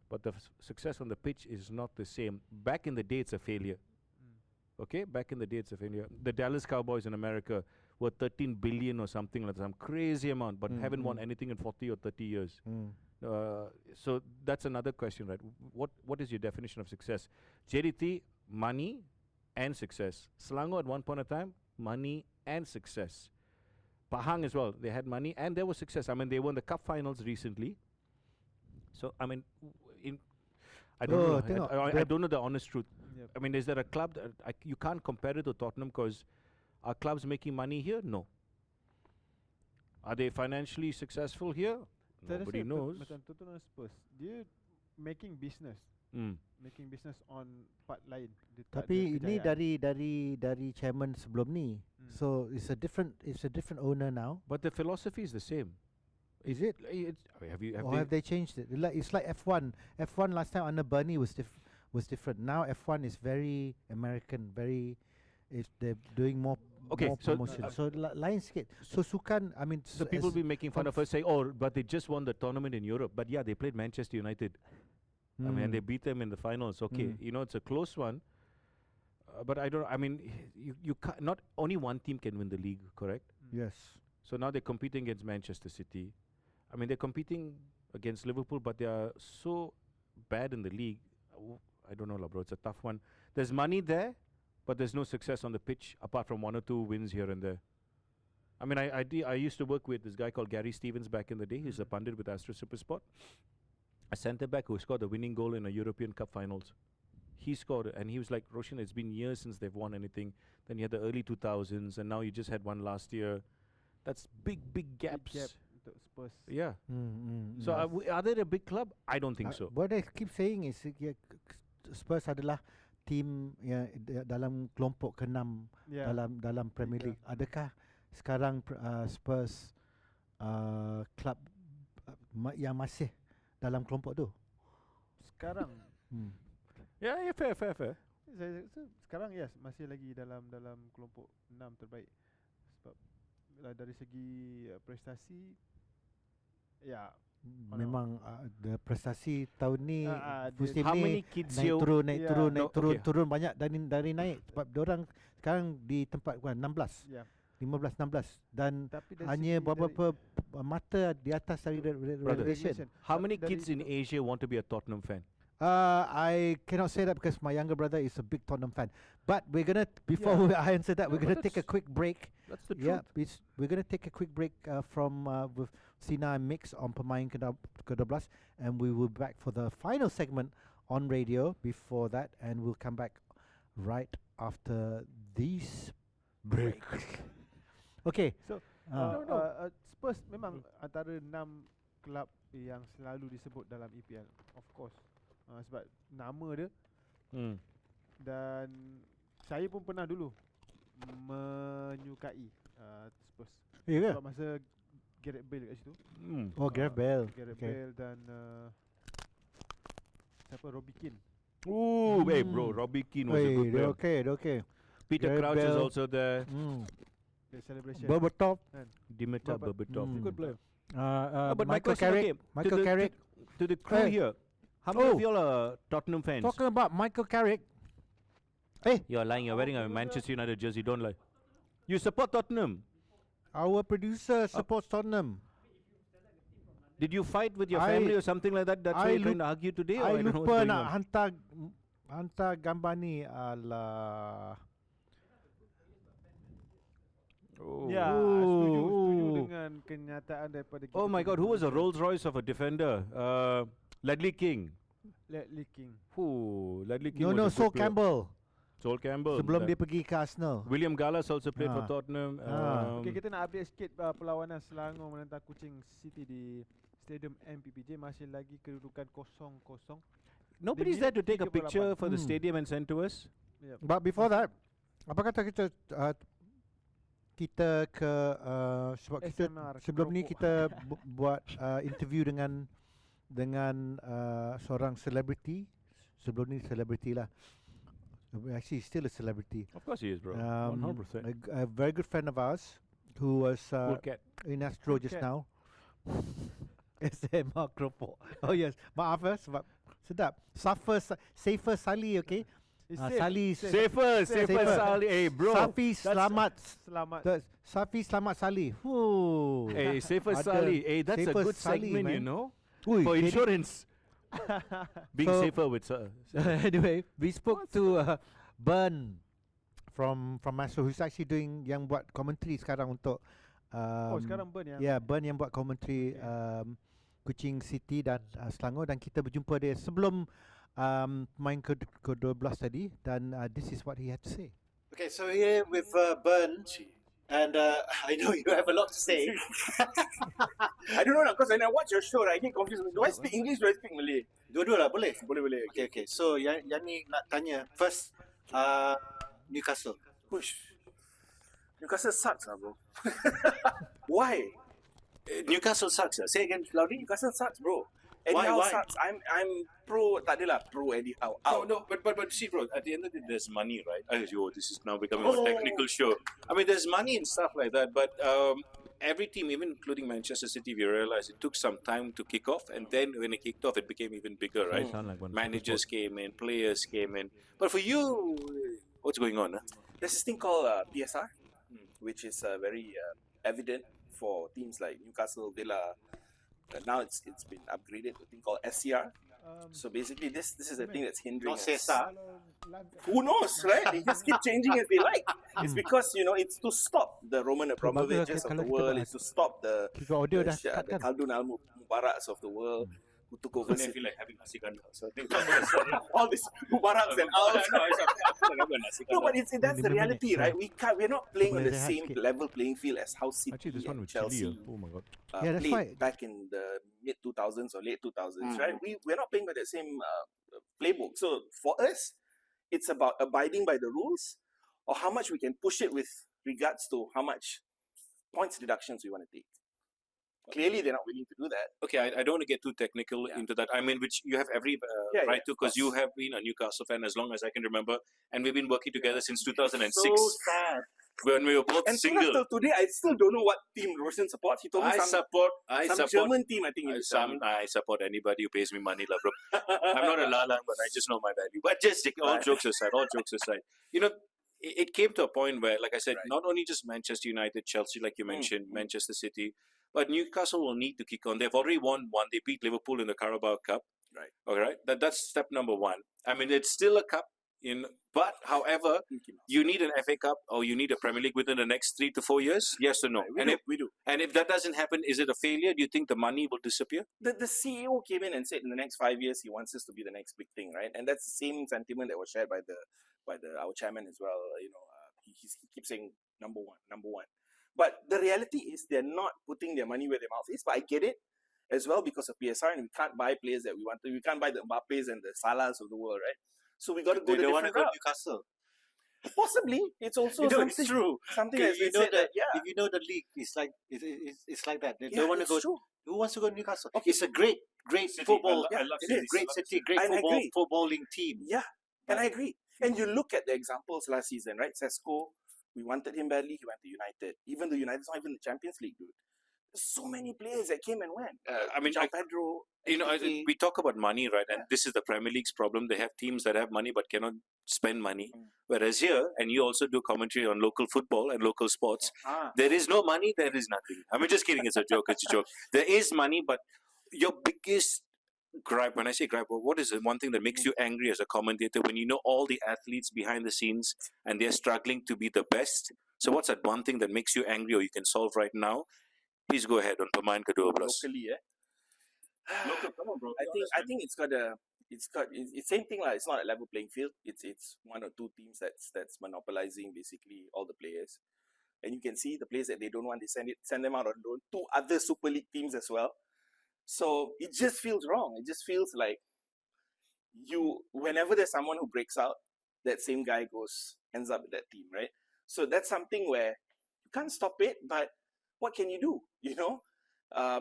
but the success on the pitch is not the same. Back in the day, it's a failure. Okay, back in the day, it's a failure. The Dallas Cowboys in America were 13 billion or something like that, some crazy amount, but haven't won anything in 40 or 30 years. So that's another question, right? What is your definition of success? JDT, money and success. Selangor at one point of time, money and success. Pahang as well, they had money and there was success. I mean, they won the cup finals recently. So, I mean, I don't know. I don't know the honest truth. Yep. I mean, is there a club that you can't compare it to Tottenham because are clubs making money here? No. Are they financially successful here? Nobody knows. Macam Tottenham Spurs, dia making business. making business on part lain. Tapi ini dari chairman sebelum ni. So it's a different owner now. But the philosophy is the same. Is it? Have they changed it? It's like F1. F1 last time under Bernie was different. Now F1 is very American. They're doing more promotion. So lain sikit. So Sukan, I mean, so people be making fun of us, saying, "Oh, but they just won the tournament in Europe." But yeah, they played Manchester United. I mean, and they beat them in the finals. Okay, you know, it's a close one. But I don't. I mean, you can't, not only one team can win the league, correct? Yes. So now they're competing against Manchester City. I mean, they're competing against Liverpool, but they are so bad in the league. I don't know, bro. It's a tough one. There's money there, but there's no success on the pitch apart from 1 or 2 wins here and there. I mean, I used to work with this guy called Gary Stevens back in the day. He's a pundit with Astro Supersport. A centre back who scored the winning goal in a European Cup finals. He scored, and he was like, Roshan, it's been years since they've won anything. Then you had the early 2000s, and now you just had one last year. That's big gaps. Big gap untuk Spurs. Yeah. So are they a big club? I don't think so. What I keep saying is Spurs adalah tim yang dalam kelompok ke-6 dalam Premier League. Adakah sekarang Spurs club yang masih dalam kelompok tu? Sekarang Yeah, fair. sekarang yes, masih lagi dalam kelompok 6 terbaik. Sebab dari segi prestasi memang prestasi tahun ni musim how many ni kids naik turun banyak dari naik sebab diorang sekarang di tempat 16 15-16 dan hanya beberapa mata di atas dari relegation. How many kids in Asia want to be a Tottenham fan? I cannot say that because my younger brother is a big Tottenham fan. But we're gonna I answer that, we're gonna take a quick break. That's the truth. Yeah, we're gonna take a quick break from with Sina and Mix on Pemain Ke-12, and we will be back for the final segment on radio before that, and we'll come back right after these breaks. Okay. So Spurs memang antara 6 kelab yang selalu disebut dalam EPL, of course. Sebab nama dia. Dan saya pun pernah dulu menyukai Spurs. Sebab masa Gareth Bale kat situ. Oh, Gareth Bale. Bale dan siapa, Robbie Keane. Hey bro, Robbie Keane was a good player. Okay. Peter Crouch is also there. The celebration. Berbatov. Dimitar Berbatov. Good player. But Michael Carrick. Michael Carrick. To the crew here. How many of y'all are Tottenham fans? Talking about Michael Carrick. Hey, you're lying. You're wearing a Manchester United jersey. Don't lie. You support Tottenham. Our producer supports Tottenham. Did you fight with your family or something like that? That's why you're trying to argue today? I lupa nak hantar gambar ni. Alah. Setuju dengan kenyataan daripada kita. Oh my God, who was a Rolls Royce of a defender? Ledley King. Ledley King. No, Sol Campbell. Sol Campbell. Sebelum dia pergi ke Arsenal. William Gallas also played for Tottenham. Okay, kita nak update sikit perlawanan Selangor menentang Kuching City di Stadium MPPJ. Masih lagi kedudukan 0-0. Nobody's there to take a picture for the stadium and send to us. But before that, apa kata kita ke sebab kita sebelum ni kita buat interview dengan seorang selebriti. Sebelum ni selebriti lah. Actually, still a celebrity. Of course he is, bro. 100%. A very good friend of ours who was in Astro just now. SMA Keropok. Oh yes, maaf sebab sedap. Safer Sali, okay? Sali Safer Sali. Hey bro, Safi Selamat Safi Selamat Sali. Hey, Safer Sali. Hey, that's a good segment, man. You know, for insurance. Being safer with anyway, we spoke to Bern from Astro, who's actually doing yang buat commentary sekarang untuk sekarang Bern yang Bern yang buat commentary Kuching City dan Selangor, dan kita berjumpa dia sebelum main ke-12 tadi, dan this is what he had to say. Okay, so here with Bern And I know you have a lot to say. I don't know because when I watch your show, I get confused. Do I speak English? Do I speak Malay? Dua-dua lah, boleh? Boleh. Okay. So, yang ni nak tanya. First, Newcastle. Push. Newcastle sucks, bro. Why? Newcastle sucks. Say again, loudly. Newcastle sucks, bro. Eddie Howe sucks. I'm pro. Tak adalah pro Eddie Howe. No, but see, bro. At the end of the day, there's money, right? This is now becoming a technical show. I mean, there's money and stuff like that, but every team, even including Manchester City, we realized it took some time to kick off, and then when it kicked off, it became even bigger, right? Managers came in, players came in. But for you, what's going on? Huh? There's this thing called PSR, which is very evident for teams like Newcastle, Villa. Now it's been upgraded to a thing called SCR. So basically, this is the thing that's hindering us. Who knows, right? They just keep changing as they like. It's because, it's to stop the Roman Abramoviches of the world. It's to stop the Khaldun Al-Mubaraks of the world who took over. I feel like having nasi kandar. So I think all these Mubaraks and all. No, but that's the reality, right? We're not playing on the same level playing field as how City and Chelsea played back in the mid 2000s or late 2000s, right? We're not playing by the same playbook. So for us, it's about abiding by the rules or how much we can push it with regards to how much points deductions we want to take. Clearly, they're not willing to do that. Okay, I don't want to get too technical into that. I mean, which you have every right to, because you have been a Newcastle fan as long as I can remember, and we've been working together since 2006. So sad. When we were both single. And today, I still don't know what team Roshan supports. He told me some German team, I think. I support anybody who pays me money, lah, bro. I'm not a la-la, but I just know my value. But just all jokes aside, it came to a point where, like I said, not only just Manchester United, Chelsea, like you mentioned, Manchester City, but Newcastle will need to kick on. They've already won one. They beat Liverpool in the Carabao Cup. Right. All right. That's step number one. I mean, it's still a cup. But however, you need an FA Cup or you need a Premier League within the next 3 to 4 years. Yes or no? We do. And if that doesn't happen, is it a failure? Do you think the money will disappear? The CEO came in and said in the next 5 years he wants us to be the next big thing, right? And that's the same sentiment that was shared by our chairman as well. He keeps saying number one. But the reality is they're not putting their money where their mouth is. But I get it as well because of PSR, and we can't buy players that we want to. We can't buy the Mbappes and the Salahs of the world, right? So we got to go to different route. Newcastle. Possibly, it's also something. It's true. Something as we said that. If you know the league, it's like that. They Yeah, don't want to go. true. Who wants to go to Newcastle? Okay. It's a great football. I love it is. Great city, great And I agree. footballing team. Yeah, and I agree. And you look at the examples last season, right? Sesko, we wanted him badly. He went to United. Even though United's not even the Champions League, dude. There's so many players that came and went. Pedro. We talk about money, right? And this is the Premier League's problem. They have teams that have money but cannot spend money. Whereas here, and you also do commentary on local football and local sports, there is no money, there is nothing. I mean, just kidding. It's a joke. There is money, but your biggest gripe, when I say gripe, what is the one thing that makes you angry as a commentator when you know all the athletes behind the scenes and they're struggling to be the best? So what's that one thing that makes you angry or you can solve right now? Please go ahead on Pemain Ke-12. Locally, Local, come on, bro. I think it's same thing like it's not a level playing field. It's one or two teams that's monopolizing basically all the players, and you can see the players that they don't want, they send them out on loan to other Super League teams as well. So it just feels wrong. It just feels like whenever there's someone who breaks out, that same guy ends up with that team, right? So that's something where you can't stop it, but what can you do?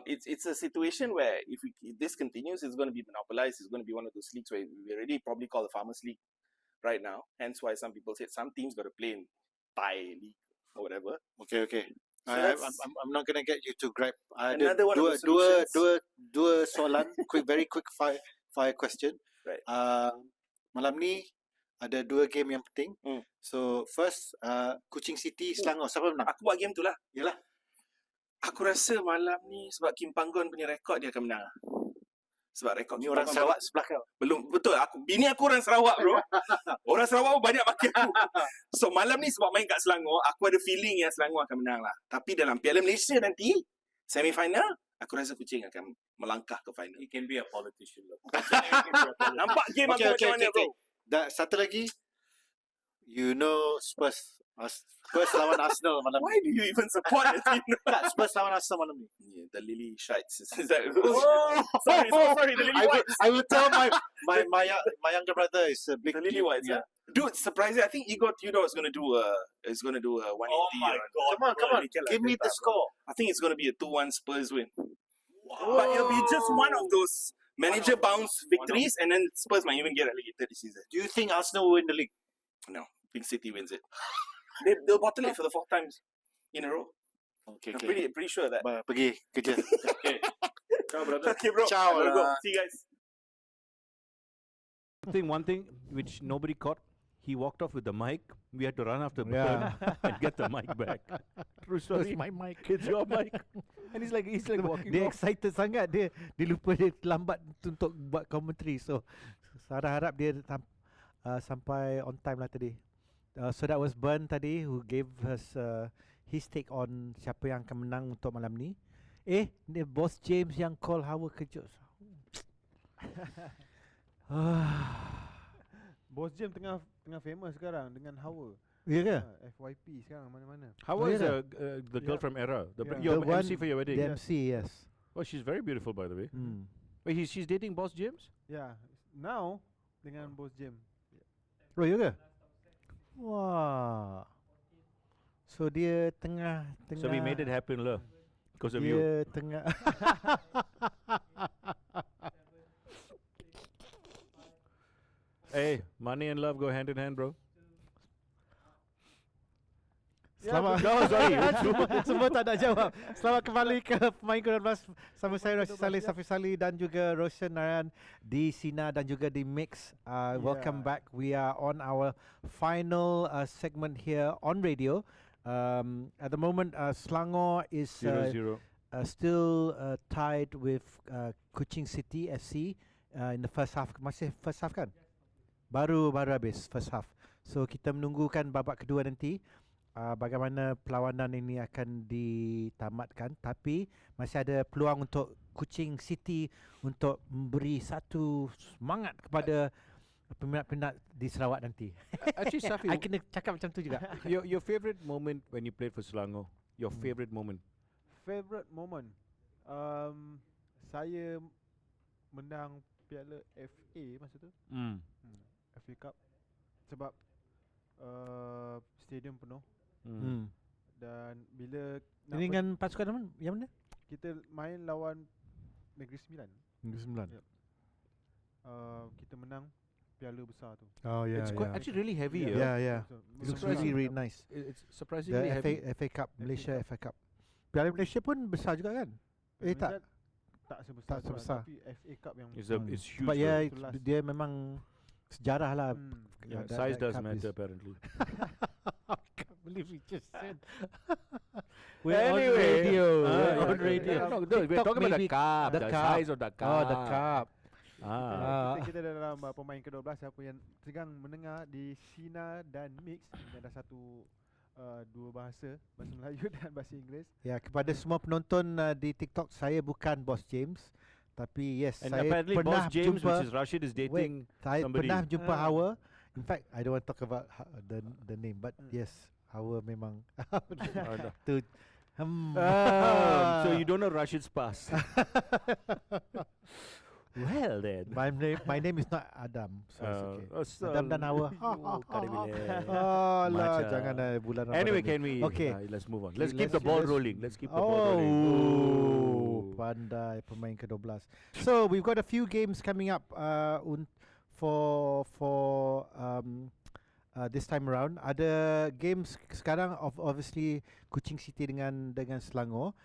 It's a situation where if this continues, it's going to be monopolized. It's going to be one of those leagues where we already probably call the Farmers League right now. Hence why some people said some teams got to play in Thai league or whatever. Okay. So I'm not going to get you to grab. Another one of the solutions. Dua soalan, very quick fire question. Right. Malam ni ada 2 game yang penting. So first, Kuching City, Selangor. Siapa menang? Aku buat game tu lah. Yalah. Aku rasa malam ni sebab Kim Panggon punya rekod dia akan menang. Sebab rekod ni orang Sarawak sebelah kau. Belum betul. Bini aku orang Sarawak, bro. Orang Sarawak banyak maki aku. So malam ni sebab main kat Selangor, aku ada feeling yang Selangor akan menang lah. Tapi dalam Piala Malaysia nanti semi-final, aku rasa Kuching akan melangkah ke final. He can be a politician. Nampak game aku macam mana, bro? Satu lagi, Spurs Spurs lawan Arsenal malam Why do you even support the team? Tak, Spurs lawan Arsenal malam ni. Yeah, the Lily Shites. Is that? Oh! sorry, the Lily Whites. I will tell my younger brother is a big The Lily Whites, yeah. Dude, surprising. I think Igor Tudor is gonna do a 180. Oh my God! Come on, give me the score. I think it's gonna be a 2-1 Spurs win. Wow. But it'll be just one of those manager bounce victories, and then Spurs might even get relegated this season. Do you think Arsenal will win the league? No, I think City wins it. They'll bottle it for the 4th times in a row. Okay. I'm pretty sure of that. Pergi kerja. Okay. Ciao, brother. Okay, bro. Ciao. Go. See you guys. One thing which nobody caught, he walked off with the mic. We had to run after Bertahan and get the mic back. True story. It's my mic. It's your mic. And he's like walking Dia off. excited sangat, dia lupa dia lambat untuk buat commentary. So Sarah harap dia sampai on time lah tadi. So that was Bern tadi who gave us his take on siapa yang akan menang untuk malam ni. Ni Boss James yang call Hawa kejut. Boss James tengah famous sekarang dengan Hawa. Ya ke? FYP sekarang mana-mana. Hawa is the girl from Era. Your The MC for your wedding. The MC, yes. Oh, she's very beautiful, by the way. Wait, she's dating Boss James? Yeah, now dengan Boss James. Oh, ya ke? Wah. So dia tengah So we made it happen lah. Because of dia you. tengah Hey, money and love go hand in hand, bro. Selamat. Semua tak nak jawab. Selamat kembali ke Pemain Ke-12 sama saya Rashid Saleh, Safi Salih dan juga Roshan Narayan di Sina dan juga di Mix. Welcome back. We are on our final segment here on radio. At the moment, Selangor is 0-0. Still tied with Kuching City FC in the first half. Masih first half kan? Baru habis first half. So kita menunggukan babak kedua nanti. Bagaimana perlawanan ini akan ditamatkan, tapi masih ada peluang untuk Kuching City untuk memberi satu semangat kepada peminat-peminat di Sarawak nanti. Actually, Safi, I kena cakap macam tu juga. your favorite moment when you played for Selangor? Your favorite moment? Favorite moment? Saya menang Piala FA masa tu. FA Cup. Sebab stadium penuh. Dan bila ini dengan pasukan mana? Yang mana? Kita main lawan Negeri Sembilan. Negeri Sembilan. Yep. Kita menang piala besar tu. Oh yeah, it's quite actually really heavy. Yeah. It looks really nice. It's surprisingly heavy. FA Cup, Malaysia FA Cup. Piala Malaysia pun besar juga kan? Tak sebesar. Tapi FA Cup yang it's huge. But yeah, dia memang sejarah lah. Size does matter apparently. Believe we just said. We're anyway, on radio. We're talking about the cup, the size of the cup. Oh, the cup. Kita dalam Pemain Ke-12. Siapa yang sedang mendengar di Sina dan Mix, ada dua bahasa Melayu dan bahasa Inggeris. Ya, kepada semua penonton di TikTok, saya bukan Boss James, tapi yes, and saya apparently pernah Boss James, jumpa, which is Rashid, is dating saya somebody. Pernah jumpa Hawa. In fact, I don't want to talk about the name, but yes, Hawa memang tu. So you don't know Rashid's past. Well then, my name is not Adam, so it's okay. Adam dan Hawa. Lah, jangan bulan Ramadan. Anyway, can we? Okay, let's move on. Let's keep the ball rolling. Let's keep the ball rolling. Pandai Pemain Ke-12. So we've got a few games coming up for this time around. Ada games sekarang obviously Kuching City dengan Selangor,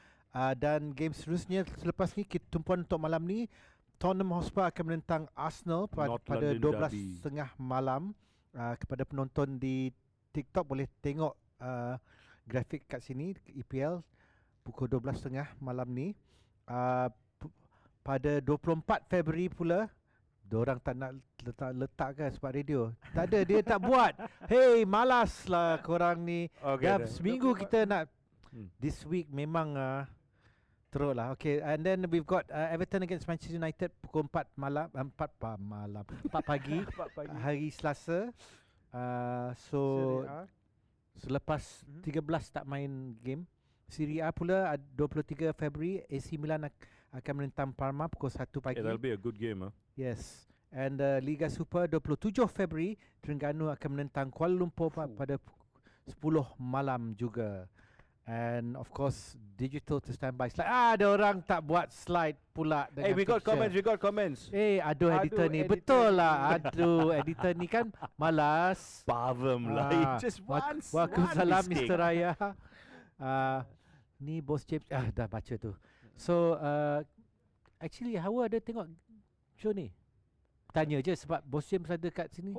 dan game seterusnya selepas ni tumpuan untuk malam ni Tottenham Hotspur akan menentang Arsenal pada 12:30 malam. Kepada penonton di TikTok boleh tengok grafik kat sini, EPL pukul 12:30 malam ni. Pada 24 Februari pula, diorang tak nak letak ke sebab radio. Tak ada, dia tak buat. Hey, malas lah korang ni. Okay, seminggu kita nak. This week memang teruk lah. Okay, and then we've got Everton against Manchester United pukul 4 pagi hari Selasa. selepas 13 tak main game. Serie A pula 23 Februari AC Milan akan menentang Parma pukul 1 pagi. That'll be a good game, huh? Yes. And Liga Super 27 Februari Terengganu akan menentang Kuala Lumpur pada 10 malam juga. And of course digital to standby slide. Ada orang tak buat slide pula. Hey, we got comments. Aduh editor ni. Betul lah. Aduh editor ni kan malas. Pavam lah. Just once. Waalaikumsalam Mr. Raya. Ni Bos James. Dah baca tu. So actually Hawa ada tengok show ni? Tanya je sebab Bos James ada kat sini.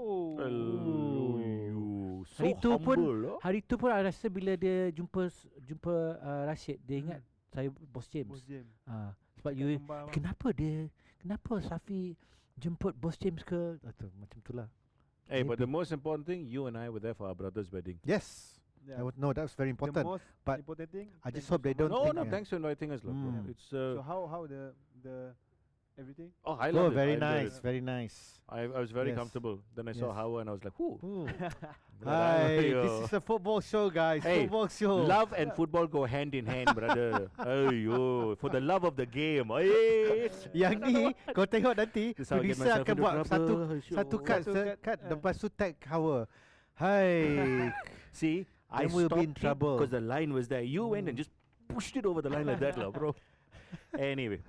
So hari tu pun I rasa bila dia jumpa Rashid, dia ingat saya Bos James. Sebab kenapa Safi jemput Bos James ke macam itulah. Hey, but the most important thing, you and I were there for our brother's wedding. Yes. Yeah. No, that was very important. The most but important thing, I just hope they don't. No, thanks for inviting us, bro. It's so how the everything? Oh, I love it. Very nice, very nice. I was very comfortable. Then I saw Hawa and I was like, whoo. Hi, this is a football show, guys. Hey, football show. Love and football go hand in hand, brother. Ayo, for the love of the game. Yang ni kau tengok nanti producer akan buat satu cut lepas tu tag Hawa. Hi. See, I will be in stopped trouble because the line was there. You went and just pushed it over the line like that, bro. Anyway.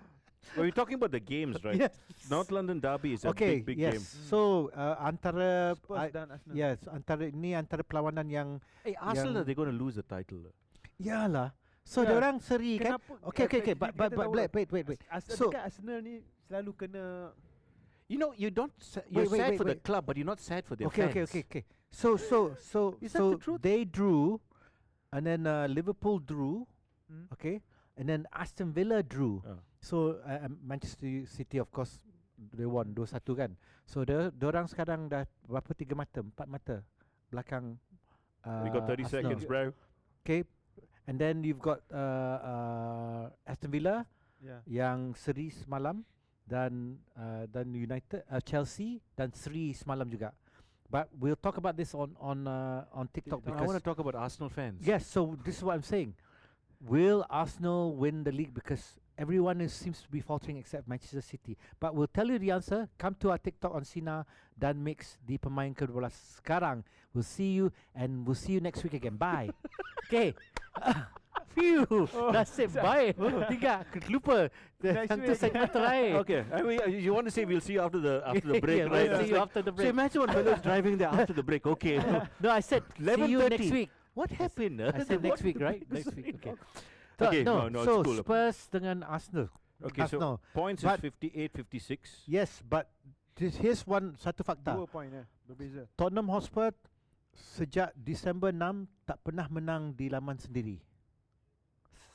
We're talking about the games, right? Yes. North London Derby is a big game. So antara dan Arsenal. yes, antara perlawanan yang Arsenal are they going to lose the title? Yalah. So dia orang seri kan? Okay. But wait. So Arsenal ni selalu kena. You know, you're sad for the club, but you're not sad for their fans. Okay. So Is that the truth? they drew, and then Liverpool drew, okay, and then Aston Villa drew. So Manchester City of course they won 2-1 kan. So diorang sekarang dah berapa 4 mata belakang We got 30 Arsenal. seconds, bro. Okay. And then you've got Aston Villa yang seri semalam dan United Chelsea dan seri semalam juga. But we'll talk about this on TikTok because I want to talk about Arsenal fans. yes, so this is what I'm saying. Will Arsenal win the league? Because everyone seems to be faltering except Manchester City. But we'll tell you the answer. Come to our TikTok on Sina dan Mix di Pemain Ke-12 sekarang. We'll see you and we'll see you next week again. Bye. Okay. Phew. Nasib baik. Tiga. Lupa. Satu segmen terakhir. Okay. I mean, you want to say we'll see you after the break, right? We'll see you after the break. So imagine one fellow's driving there after the break. Okay. No, I said see you next week. What happened? I said next week, right? Next week. Okay. Okay, no, so it's cool. Spurs dengan Arsenal. Okay, Arsenal. so points is 58-56. Yes, but here's satu fakta. 2 point berbeza. Tottenham Hotspur sejak Disember 6 tak pernah menang di laman sendiri.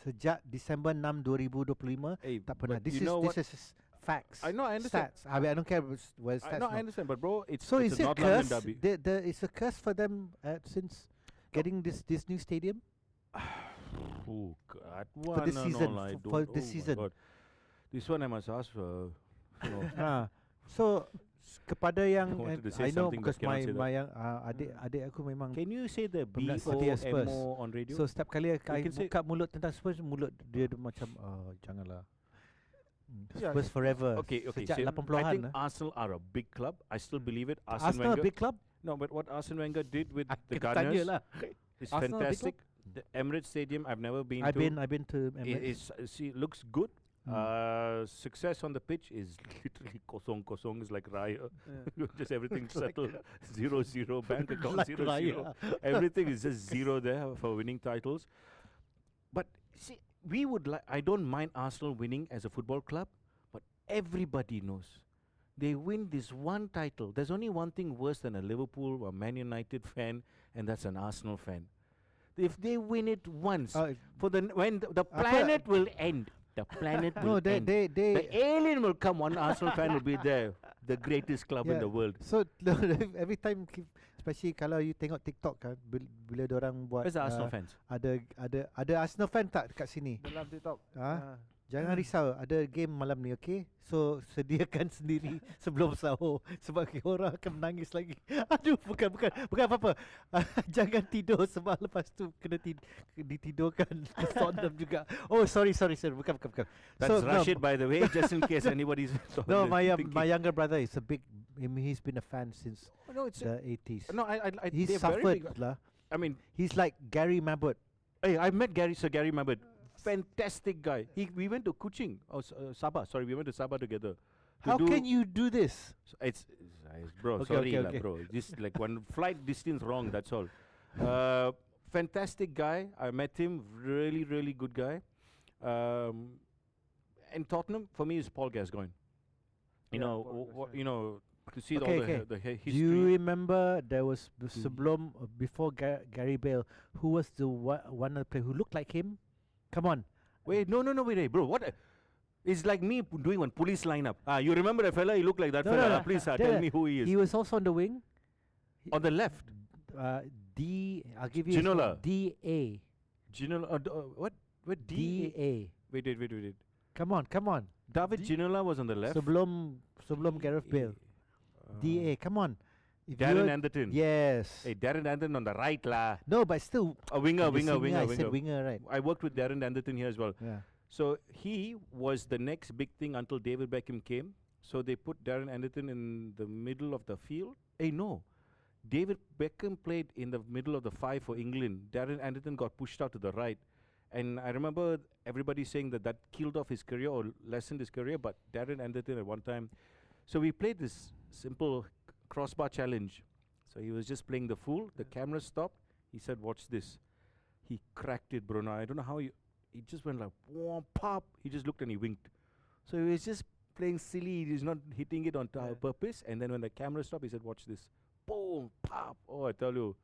Sejak Disember 6 2025 tak pernah. This is facts. I know, I understand. Stats. I don't care where stats. I understand, but bro, it's so it's is it not curse? London derby. It's a curse for them since getting this new stadium. Oh God! For this season, for this season. God. This one I must ask for. So kepada yang I know because my adik aku memang. Can you say the pemerhati Spurs BOMO on radio? So setiap kali I buka mulut tentang Spurs, mulut dia macam janganlah. Spurs forever. Okay. Sejak So 80-an. I think Arsenal are a big club. I still believe it. Arsenal a big club? No, but what Arsene Wenger did with the Gunners is fantastic. The Emirates Stadium, I've never been to. I've been to Emirates. It looks good. Success on the pitch is literally kosong is like raya. Just everything settled. 0-0 bank account, like 0-0. Everything is just zero there for winning titles. But see, I don't mind Arsenal winning as a football club, but everybody knows they win this one title. There's only one thing worse than a Liverpool or Man United fan, and that's an Arsenal fan. If they win it once, when the planet will end. The planet will end. The alien will come. One Arsenal fan will be there, the greatest club in the world. So every time, especially kalau you tengok TikTok kan, bila diorang buat. Where's the Arsenal fans? Ada Arsenal fan tak dekat sini? Dalam TikTok. Jangan risau, ada game malam ni, okay? So sediakan sendiri sebelum sahur sebab orang akan menangis lagi. Aduh, bukan apa-apa. Jangan tidur sebab lepas tu kena ditidurkan Tottenham juga. Oh, sorry, bukan. That's Rashid, by the way, just in case anybody's no, my younger brother is a big. He's been a fan since the 80s. No, he suffered lah. I mean, he's like Gary Mabbott. Hey, I met Sir Gary Mabbott. Fantastic guy. We went to Kuching, Sabah. Sorry, we went to Sabah together. How can you do this? It's bro. Okay, sorry, bro. Just like one flight distance wrong. That's all. Fantastic guy. I met him. Really, really good guy. And Tottenham for me is Paul Gascoigne. You know, to see all the history. Do you remember there was sebelum before Gary Bale, who was the one of the player who looked like him? Come on. Wait, no, wait, bro. What? It's like me doing one police lineup. You remember that fella? He looked like that fella. No. Please tell me who he is. He was also on the wing. On the left. I'll give you Ginola. D-A. Ginola. What? D-A. Wait. Come on. David Ginola was on the left. Sebelum Gareth Bale. D-A. Come on. Darren Anderton. Yes. Hey, Darren Anderton on the right lah. No, but still. A winger. I said winger, right? I worked with Darren Anderton here as well. Yeah. So he was the next big thing until David Beckham came. So they put Darren Anderton in the middle of the field. Hey, no. David Beckham played in the middle of the 5 for England. Darren Anderton got pushed out to the right. And I remember everybody saying that killed off his career or lessened his career, but Darren Anderton at one time. So we played this simple crossbar challenge. So he was just playing the fool. The camera stopped. He said, "Watch this." He cracked it, Bruno. I don't know how he just went like, whoa, pop. He just looked and he winked. So he was just playing silly. He's not hitting it on purpose. And then when the camera stopped, he said, "Watch this." Boom, pop. Oh, I tell you.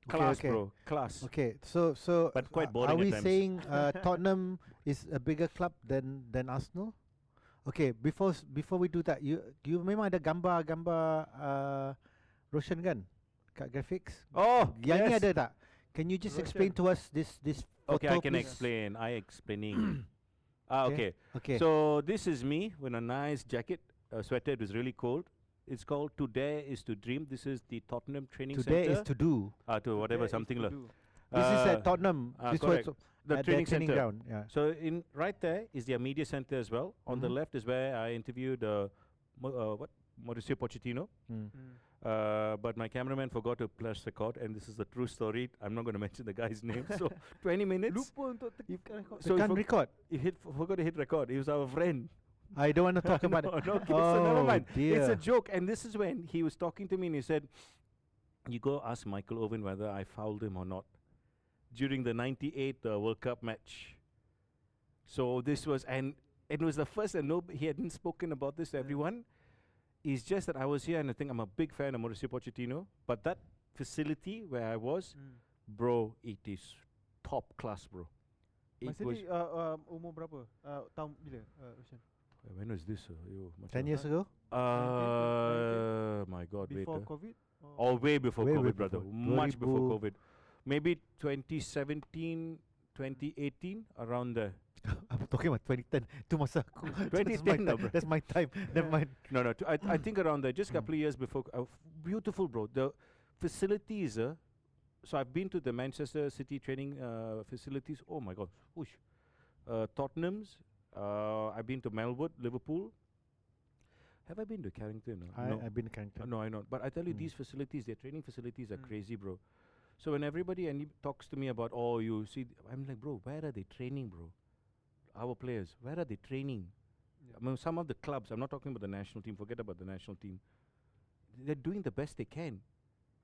Class, bro. Class. Okay, so but quite boring are we at times. saying Tottenham is a bigger club than Arsenal? Okay, before we do that, you memang ada gambar Roshan kan kat graphics? Oh, yang ni yes. ada tak? Can you just explain to us this photo? Okay, I can please? explain. Explaining. Okay. Okay. So this is me with a nice jacket, sweater. It was really cold. It's called "To Dare Is to Dream." This is the Tottenham training center. Today is to do. To whatever something like. This is at Tottenham. This correct. was The at training their training center. ground. Yeah. So in right there is their media center as well. On the left is where I interviewed Mauricio Pochettino. But my cameraman forgot to press record, and this is the true story. I'm not going to mention the guy's name. So 20 minutes. Lupa untuk tekan record. So can't record. He forgot to hit record. He was our friend. I don't want to talk about it. No, okay, so never mind. Dear. It's a joke. And this is when he was talking to me and he said, "You go ask Michael Owen whether I fouled him or not during the 98 World Cup match." So this was, and it was the first, and he hadn't spoken about this to everyone. It's just that I was here and I think I'm a big fan of Mauricio Pochettino. But that facility where I was, bro, it is top class, bro. Masa ni umur berapa? Tahun bila, Roshan? When was this? 10 years ago? My God, Before wait. COVID? Oh, way before Way COVID, before. brother. Much before COVID. Maybe 2017, 2018, around there. I'm talking about 2010. Tu masa aku. 2010 lah, bro. That's my time. Never mind. No, I think around there, just a couple of years before. Beautiful, bro. The facilities, so I've been to the Manchester City training facilities. Oh my God. Whoosh. Tottenham's. I've been to Melwood, Liverpool. Have I been to Carrington? No. I've been to Carrington. No, I know. But I tell you, these facilities, their training facilities are crazy, bro. So when everybody talks to me about, oh, you see, I'm like, bro, where are they training, bro? Our players, where are they training? I mean, some of the clubs, I'm not talking about the national team, forget about the national team. They're doing the best they can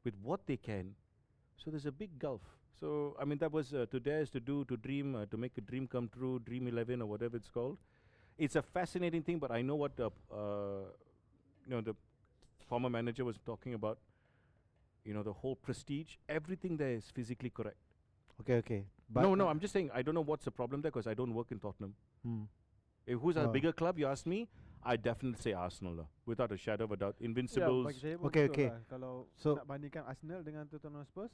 with what they can. So there's a big gulf. So, I mean, that was to dare is to do, to dream, to make a dream come true, Dream 11 or whatever it's called. It's a fascinating thing, but I know what the former manager was talking about. You know, the whole prestige, everything there is physically correct. Okay. But No, I'm just saying, I don't know what's the problem there because I don't work in Tottenham. If who's a bigger club, you ask me, I definitely say Arsenal, without a shadow of a doubt. Invincibles. Bagi saya pun Okay, betul okay. lah. Kalau So- nak bandingkan Arsenal dengan Tottenham Spurs,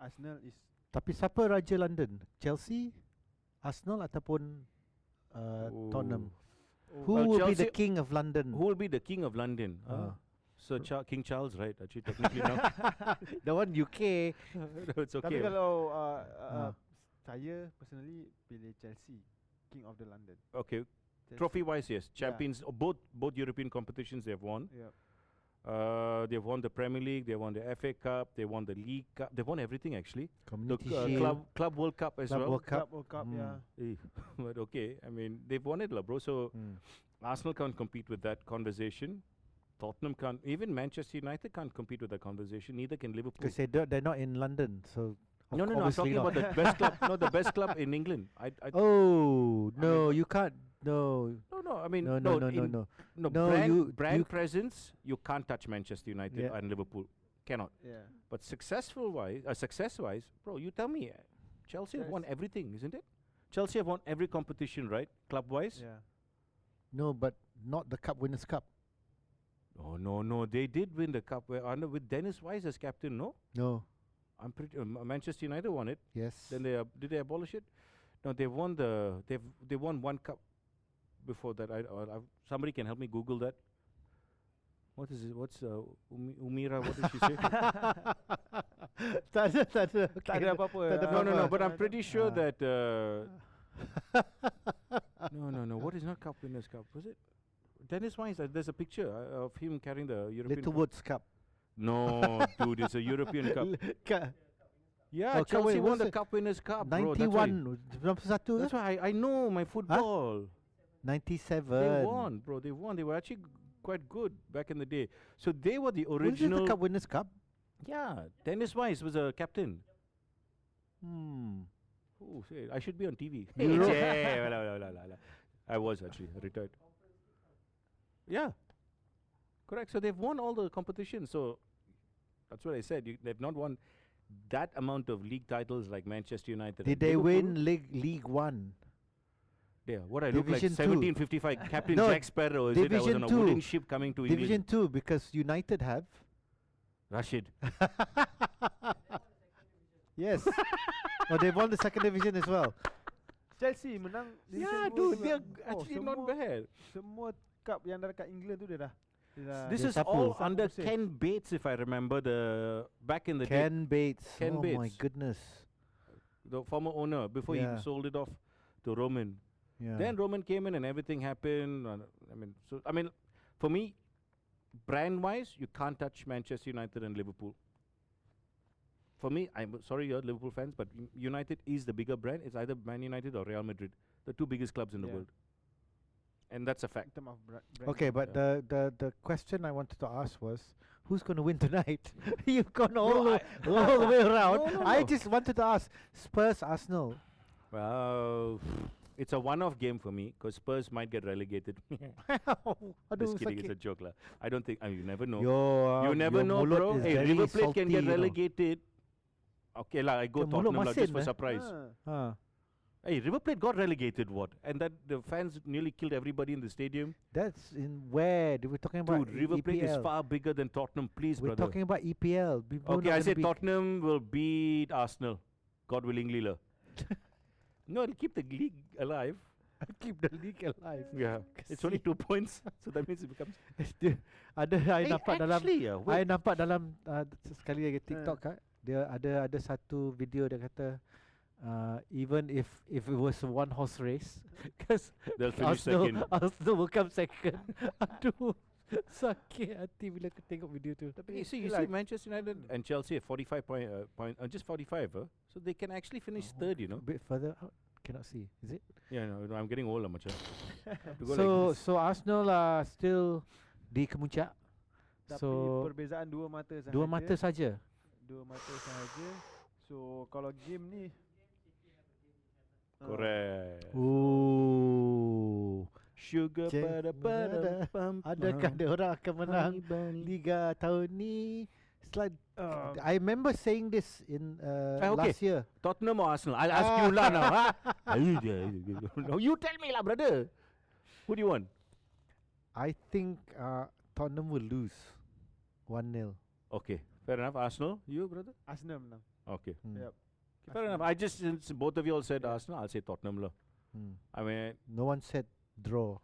Arsenal is Tapi siapa Raja London? Chelsea, Arsenal ataupun Tottenham. Oh. Who Well, will be the Chelsea- king of London? Who will be the king of London? Sir King Charles, right? Actually, technically no. The one UK. No, it's Tapi okay. kalau saya personally pilih Chelsea, King of the London. Okay, Chelsea. trophy-wise, yes. Champions, both European competitions they've won. Yeah. They've won the Premier League, they won the FA Cup, they won the League Cup, they've won everything actually. The Community Shield. Club World Cup as Club well. World Cup. World Cup, yeah. But okay, I mean they've won it, lah, bro. So Arsenal can't compete with that conversation. Tottenham can't. Even Manchester United can't compete with that conversation. Neither can Liverpool. Because they're not in London, so. No. I'm obviously talking not. about the best club. No, the best club in England. Oh no, you can't. No. No. I mean, No. No, No, brand you presence. You can't touch Manchester United Yeah. and Liverpool. Cannot. Yeah. But success wise, bro, you tell me. Chelsea have won everything, isn't it? Chelsea have won every competition, right? Club wise. Yeah. No, but not the Cup Winners' Cup. Oh no, they did win the cup with Dennis Wise as captain. No, No. I'm pretty. Manchester United won it. Yes. Then did they abolish it? No, they won they won one cup before that. Somebody can help me Google that. What is it? What's Umira? What did she say? Tak ada. Tak ada apa-apa. No. But I'm pretty sure that. No. What is not Cup Winners' Cup? Was it? Dennis Wise. There's a picture of him carrying the European. Littlewood's Cup. No, dude, it's a European Cup. Yeah, Oh, Cup Chelsea win- won what's the it? Cup Winners' Cup, bro. 91. That's why I know my football. 97. They won, bro. They won. They were actually quite good back in the day. So they were the Was it original. the Cup Winners' Cup? Yeah, Dennis Wise was a captain. Hmm. Oh, shit, I should be on TV. Euro- I was actually retired. Yeah, correct. So they've won all the competitions. So that's what I said. They've not won that amount of league titles like Manchester United. Did and they Liverpool. win League One? Yeah, what I look like Division 1755 Captain No, Jack Sparrow. Is it? I was Division on a wooden 2. ship coming to Division England. 2 because United have. Rashid. Yes. Oh, they won the second division as well. Chelsea menang. Yeah, Division dude, dua they're juga. actually not bad. Semua cup yang dah dekat England tu dia dah. This Dia is sapu. all Sapu under musim. Ken Bates, if I remember back in the day. Ken Bates. Ken Oh my Bates. goodness. The former owner, before Yeah. he sold it off to Roman. Yeah. Then Roman came in and everything happened. I mean, for me, brand-wise, you can't touch Manchester United and Liverpool. For me, I'm sorry, you're Liverpool fans, but United is the bigger brand. It's either Man United or Real Madrid, the two biggest clubs in the Yeah. world, and that's a fact. In term of Okay, but the question I wanted to ask was, who's going to win tonight? You've gone all the way around. No. I just wanted to ask Spurs Arsenal. Well, it's a one-off game for me because Spurs might get relegated. Just kidding, it's a joke, lah. I don't think. You never know. You never know, bro. Hey, River Plate can get relegated. Okay, lah. I go Your mulut Tottenham lah, masin, just for surprise. Hey, River Plate got relegated. What? And that the fans nearly killed everybody in the stadium. That's in where? We're talking about Dude, River Plate is EPL. far bigger than Tottenham. Please, We're brother. talking about EPL. Okay, I said Tottenham will beat Arsenal. God willingly, lah. No, it'll keep the league alive. Keep the league alive. Yeah, it's only 2 points, so that means it becomes. I nampak dalam actually, I nampak dalam sekali lagi TikTok dia ada satu video dia kata even if it was a one horse race because they'll finish second. Arsenal will come second. Aduh, sakit hati bila aku tengok video tu. You see Manchester United and Chelsea at 45 just 45, so they can actually finish third, you know. A bit further out, cannot see. Is it? Yeah, no, I'm getting old, macam. So Arsenal are still di kemuncak. Tapi So perbezaan dua mata sahaja. dua mata saja. Dua mata sahaja. So kalau game ni Correct. Ooh. Sugar pada pam. Adakah dia orang akan menang Liga tahun ni? It's like I remember saying this in last year. Tottenham or Arsenal? I'll ask you lah now. No, you tell me lah, brother. Who do you want? I think Tottenham will lose 1-0. Okay, fair enough. Arsenal, you brother? Arsenal menang. Okay, Yep. fair enough. I just since both of you all said Arsenal, I'll say Tottenham lah. I mean, no one said draw.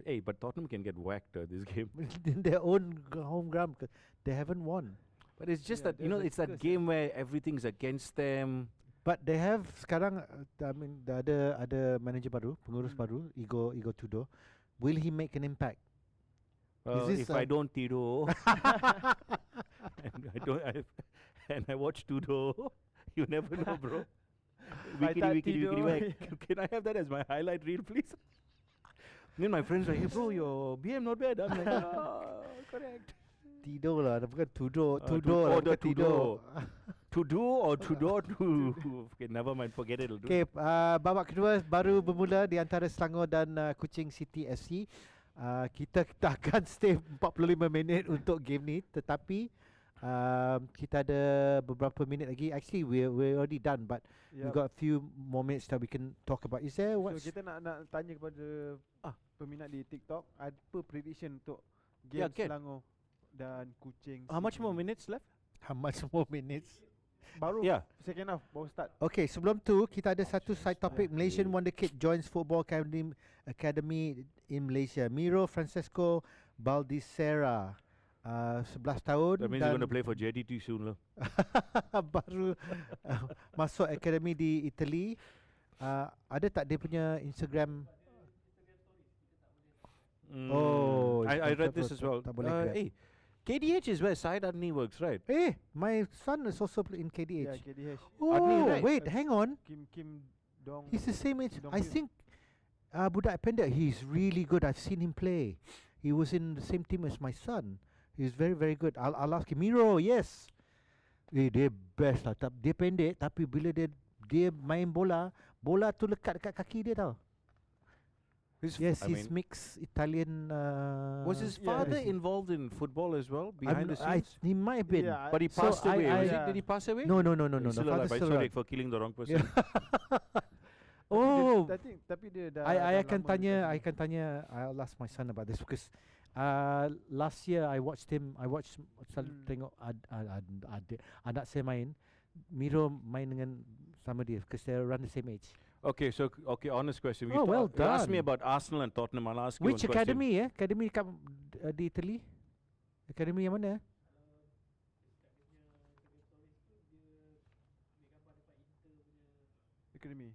Hey, but Tottenham can get whacked this game. In their own home ground, they haven't won. But it's just that, you know, it's that game where everything's against them. But they have sekarang, I mean, the other manager baru, pengurus baru, Igor Tudor. Will he make an impact? If I don't Tido, and I watch Tudo, you never know, bro. Wikity, can I have that as my highlight reel, please? Then my friends are like, hey, bro, your BM not bad. I'm like, correct. Tido lah, bukan Tudo. Tudo or Tudo. Okay, never mind, forget it. Okay, babak kedua baru bermula di antara Selangor dan Kuching City FC. Kita takkan stay 45 minit untuk game ni, tetapi kita ada beberapa minit lagi. Actually, we're already done, but we got a few more minutes that we can talk about. Is there what? So kita nak tanya kepada peminat di TikTok, apa prediction untuk game Selangor dan Kuching? How much more minutes left? How much more minutes? Baru second half baru start. Okay, sebelum tu kita ada satu side topic. Malaysian wonder kid joins football academy in Malaysia. Miro Francesco Baldissera, 11 tahun. That means you're going to play for JDT soon lah. Baru masuk academy di Italy. Ada tak dia punya Instagram? I read this as well. Hey, KDH is where Syed Adni works, right? Hey, my son is also in KDH. Yeah, KDH. Oh, Adni, right? wait, hang on. Kim Dong. He's the same age. Dong I think Budak Pendek, he's really good. I've seen him play. He was in the same team as my son. He's very, very good. I'll ask him. Miro, yes. Dia best lah. Dia pendek, tapi bila dia main bola tu lekat dekat kaki dia tau. Yes, he's mixed Italian. Was his father involved in football as well, behind the scenes? He might have been. Yeah, but he passed away. Did he pass away? No. He's still alive. Sorry for killing the wrong person. Oh, tapi dia dah. I akan tanya. I'll ask my son about this because last year I watched selalu tengok anak saya main. Miro main dengan sama dia because they're around the same age. Okay, honest question. Well You done. asked me about Arsenal and Tottenham. I'll ask you Which one academy? Academy di Italy? Academy yang mana? Academy.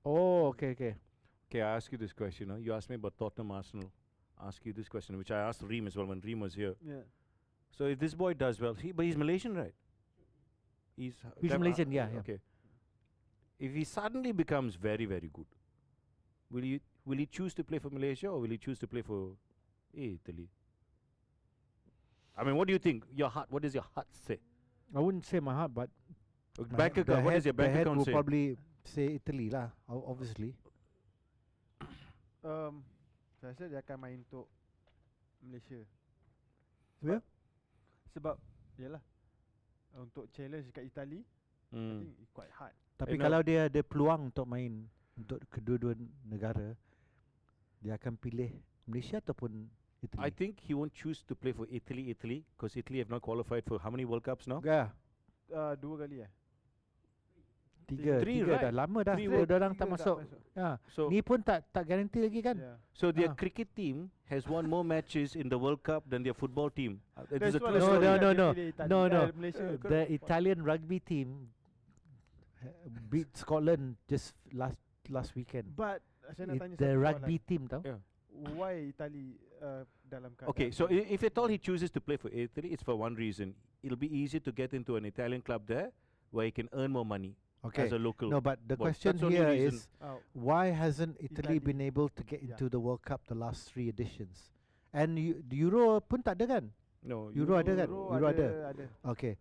Oh, okay. Okay, I ask you this question. You asked me about Tottenham, Arsenal. I ask you this question, which I asked Reem as well when Reem was here. Yeah. So if this boy does well, but he's Malaysian, right? He's Malaysian, yeah. Okay. If he suddenly becomes very, very good, will he choose to play for Malaysia or will he choose to play for Italy? I mean, what do you think? What does your heart say? I wouldn't say my heart, but bank account. What does your bank account say? Will probably say Italy lah, obviously. Saya rasa dia akan main untuk Malaysia. Yeah. Sebab yalah untuk challenge kat Itali, I think it's quite hard. Tapi kalau dia ada peluang untuk main untuk kedua-dua negara, dia akan pilih Malaysia ataupun Italy. I think he won't choose to play for Italy because Italy have not qualified for how many World Cups now? Yeah. 2 kali Tiga right? dah lama dah. Orang tak masuk. So ni pun tak guarantee lagi kan? Yeah. So their cricket team has won more matches in the World Cup than their football team. That's why No. Malaysia. The Italian rugby team beat Scotland just last weekend. But saya nak tanya the rugby team tau. Yeah. Why Italy dalam keadaan? Okay, so if at all he chooses to play for Italy, it's for one reason. It'll be easy to get into an Italian club there where he can earn more money as a local. No, but the question here is why hasn't Italy been able to get into the World Cup the last 3 editions? And Euro pun tak ada kan? No, Euro ada kan? Euro ada. Ada. Okay.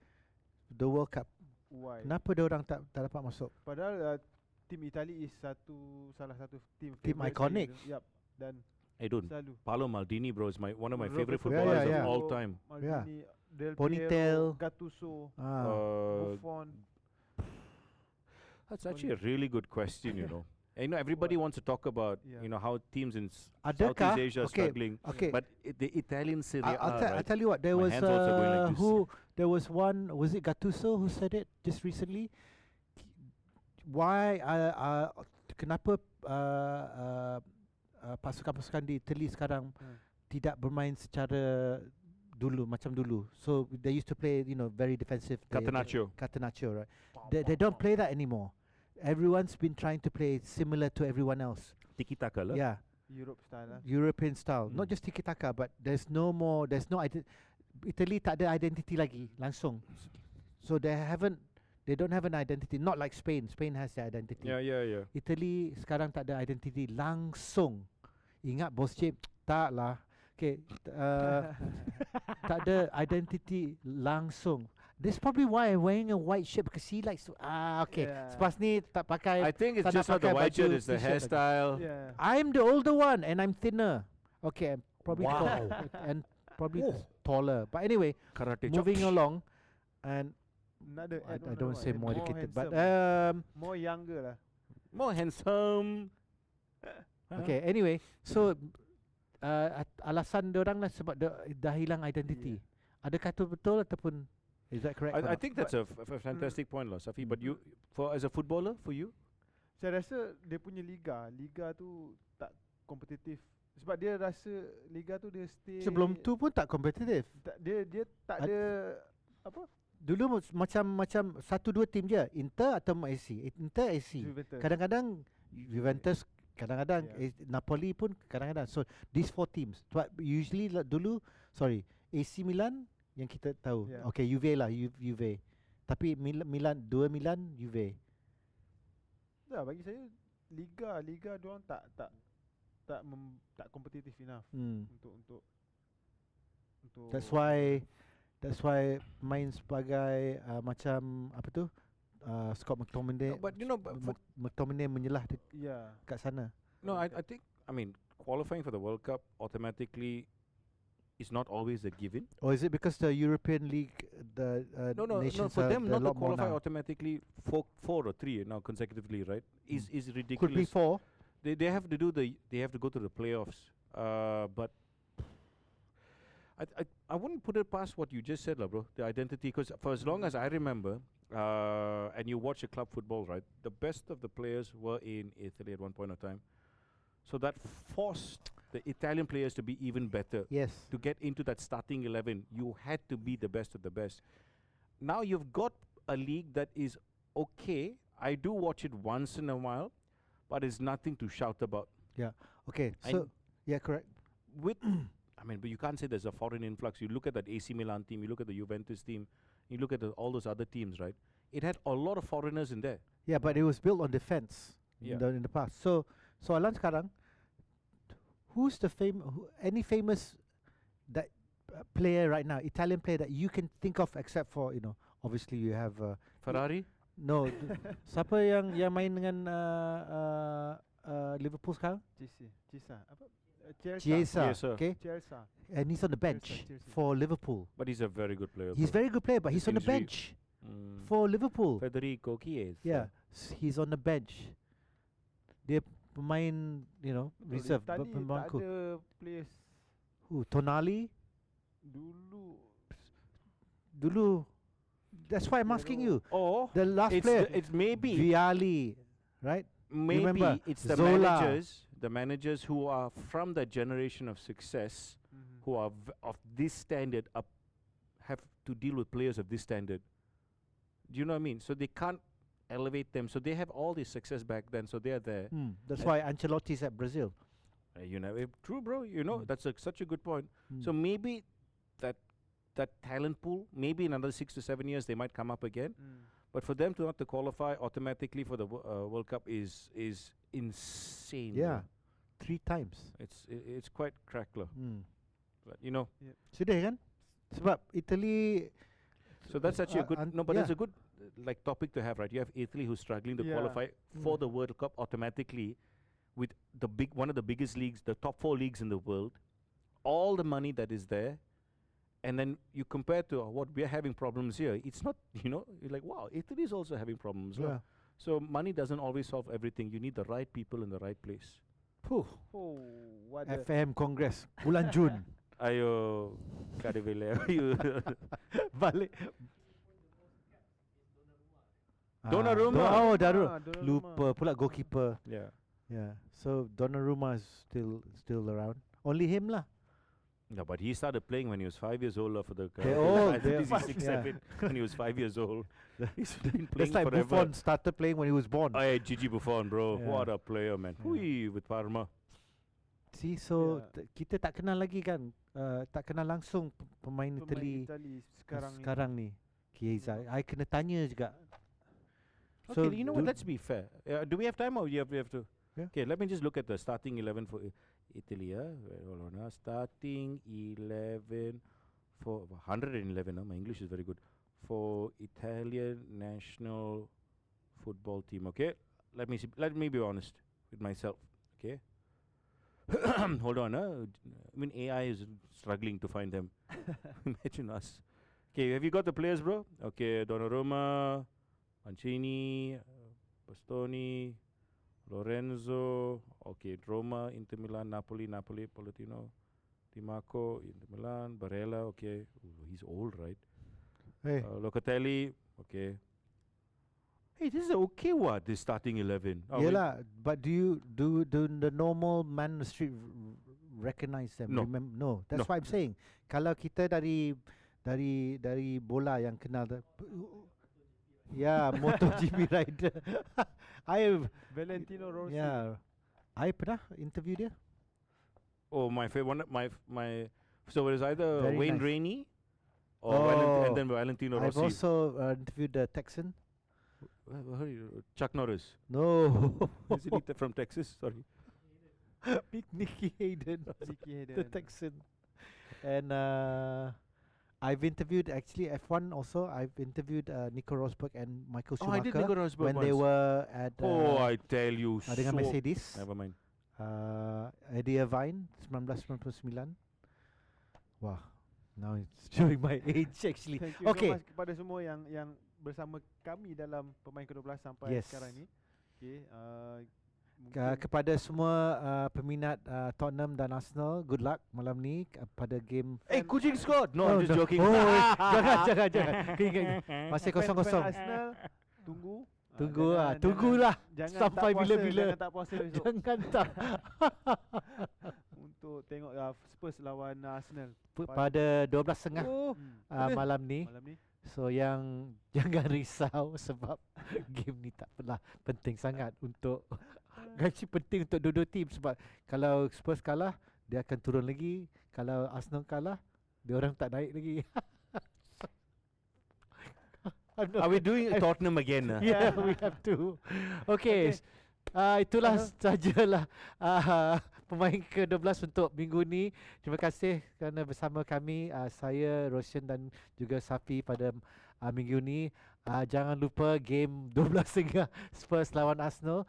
The World Cup. Why? Kenapa dia orang tak dapat masuk? Padahal tim Itali is salah satu tim iconic. Yup. Dan don't. Selalu. Paolo Maldini, bro, is one of my Roberto favorite footballers yeah. of all time. Maldini, Del Ponytail. Piero, Gattuso, Uh, Buffon. That's actually a really good question, you know. And everybody wants to talk about, how teams in Southeast Asia are struggling. Okay. But the Italian Serie A, I'll tell you what. There was hands also going like this. there was one. Was it Gattuso who said it just recently? why kenapa pasukan-pasukan di Italy sekarang tidak bermain secara macam dulu. So they used to play, very defensive. Catenaccio, right? They don't play that anymore. Everyone's been trying to play similar to everyone else. Tiki-taka lah. Yeah. European style. Not just tiki-taka, but there's no Italy tak ada identity lagi langsung. So they don't have an identity. Not like Spain. Spain has their identity. Yeah. Italy sekarang tak ada identity langsung. Ingat bos Chip? Tak lah. Okay. Tak ada identity langsung. That's probably why I'm wearing a white shirt, because he likes to. Okay. Sepas ni tak pakai. I think it's just not the white shirt, it's the hairstyle. Yeah. I'm the older one and I'm thinner. Okay, I'm probably tall and probably taller. But anyway, moving along, and I don't say more educated, but more younger lah. More handsome. Okay, anyway, so alasan diorang lah sebab dah hilang identity. Adakah itu betul ataupun is that correct? I think that's a fantastic point lah, Safi. But you, as a footballer, for you? Saya rasa dia punya liga tu tak kompetitif. Sebab dia rasa liga tu dia stay. Sebelum tu pun tak kompetitif. Dia tak ada apa? Dulu macam 1-2 tim je, Inter atau AC. Inter AC. Kadang-kadang Juventus, kadang-kadang Napoli pun kadang-kadang. So these 4 teams. But usually AC Milan yang kita tahu. Okay, Juve lah, Juve. Tapi Milan Juve. Ya, bagi saya liga diorang tak kompetitif enough untuk That's why main sebagai macam apa tu Scott McTominay. But McTominay menyelah kat sana. No, I think qualifying for the World Cup automatically is not always a given. Or is it because the European League, the no, nations for them not to qualify now automatically 4 or 3 now consecutively, right? Is ridiculous. Could be 4. They have to go to the playoffs. But I wouldn't put it past what you just said, bro. The identity, because for as long as I remember, and you watch a club football, right? The best of the players were in Italy at one point of time. So that forced the Italian players to be even better. Yes. To get into that starting 11, you had to be the best of the best. Now you've got a league that is okay. I do watch it once in a while, but it's nothing to shout about. Yeah. Okay. So correct. With but you can't say there's a foreign influx. You look at that AC Milan team, you look at the Juventus team, you look at all those other teams, right? It had a lot of foreigners in there. Yeah, but it was built on defense in the past. So Alan sekarang, who's the any famous that player right now, Italian player that you can think of, except for obviously you have Ferrari? No. Siapa yang main dengan Liverpool sekarang? Chiesa. Okay. Chiesa. And he's on the bench for Liverpool. But he's a very good player. He's a very good player, but he's on the bench for Liverpool. Federico Chiesa. Yeah, he's on the bench. Dia pemain, reserve. Tak ada players. Who? Tonali? Dulu. That's why I'm asking you. Oh, the last player. It's maybe Vialli, right? Maybe remember? It's the Zola. managers who are from that generation of success, who are of this standard, have to deal with players of this standard. Do you know what I mean? So they can't elevate them. So they have all this success back then. So they are there. That's why Ancelotti's at Brazil. True, bro. That's such a good point. So maybe that talent pool, maybe in another 6 to 7 years they might come up again. But for them to not to qualify automatically for the World Cup is insane. Yeah, 3 times. It's quite crackler. But Sudah kan? Sebab Italy. So that's actually a good. But there's a good topic to have, right? You have Italy who's struggling to qualify for the World Cup automatically, with one of the biggest leagues, the top 4 leagues in the world, all the money that is there. And then you compare to what we're having problems here. It's not, you're like, wow, Italy is also having problems. Yeah. So money doesn't always solve everything. You need the right people in the right place. FM Congress, bulan Jun. Ayo, Kadivile. Balik. Donnarumma. Donnarumma. Donnarumma. Lupa pula goalkeeper. Yeah. Yeah. So Donnarumma is still around. Only him lah. Yeah, but he started playing when he was 5 years old for the. They're old. I think They're he's fast, 6, yeah. 7 when he was 5 years old. He's been playing That's like forever. Buffon started playing when he was born. Hey, Gigi Buffon, bro. Yeah. What a player, man. Yeah. Hui, with Parma. See, so kita tak kenal lagi kan, tak kenal langsung pemain Itali sekarang ni. Chiesa, I kena tanya juga. Okay, you know what? Let's be fair. Do we have time or we have to? Yeah. Okay, let me just look at the starting 11 for Italy. Hold on. Starting 11 for 111. My English is very good. For Italian national football team. Okay, let me be honest with myself. Okay. Hold on. I mean, AI is struggling to find them. Imagine us. Okay, have you got the players, bro? Okay, Donnarumma, Mancini, Bastoni, Lorenzo. Okay, Roma, Inter Milan, Napoli, Pochettino, Di Marco, Inter Milan, Barella. Okay, he's old, right? Hey. Locatelli. Okay. Hey, this is okay. What this starting 11? Yelah, but do the normal man on the street recognize them? No. No, that's No. what I'm saying. Kalau kita dari bola yang kenal MotoGP rider. Valentino Rossi. Yeah, I pernah interview dia. Oh, my favorite one. My so it was either Very Wayne nice. Rainey or and then Valentino I've Rossi. also interviewed the Texan. Chuck Norris. No, Isn't he from Texas? Sorry. Big Nicky Hayden, the Texan. And I've interviewed actually F1 also. I've interviewed Nico Rosberg and Michael Oh, I did Schumacher Nico Rosberg when they once. were at Oh, I tell you. dengan Mercedes. Never mind. Eddie Irvine 1999. Wah, now it's showing my age actually. Thank you so much kepada semua yang bersama kami dalam Pemain Ke-12 sampai sekarang ni. Okay, kepada semua peminat Tottenham dan Arsenal, good luck malam ni pada game. Kucing scored. No, I'm just joking. Jangan. Masih 0-0. Arsenal, tunggulah sampai bila-bila. Jangan tak puasa besok. Jangan tak. Untuk tengok Spurs lawan Arsenal pada 12.30 malam ni. So yang jangan risau sebab game ni tak pernah penting sangat untuk penting untuk dua-dua tim, sebab kalau Spurs kalah dia akan turun lagi, kalau Arsenal kalah dia orang tak naik lagi. Are we doing Tottenham again? Yeah, we have to. Okay. Itulah sajalah Pemain Ke-12 untuk minggu ni. Terima kasih kerana bersama kami, saya Roshan dan juga Safi pada minggu ni. Jangan lupa game 12.30 Spurs lawan Arsenal.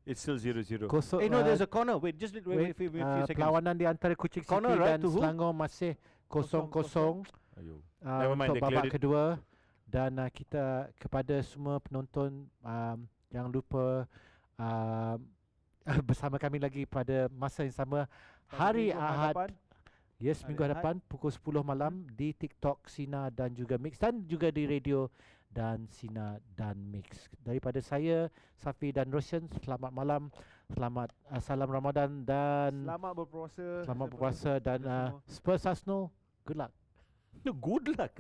It's still 0-0. No, there's a corner. Wait, just wait a few seconds. Perlawanan di antara Kuching City dan Selangor masih 0-0 Never mind, untuk babak kedua. Dan kita kepada semua penonton, jangan lupa bersama kami lagi pada masa yang sama hari Ahad. Yes, minggu hadapan pukul 10 malam di TikTok Sina dan juga Mix, dan juga di radio dan Sina dan Mix. Daripada saya, Safi dan Roshan, selamat malam, salam Ramadan dan selamat berpuasa. Selamat berpuasa dan Spurs Arsenal, good luck. Good luck.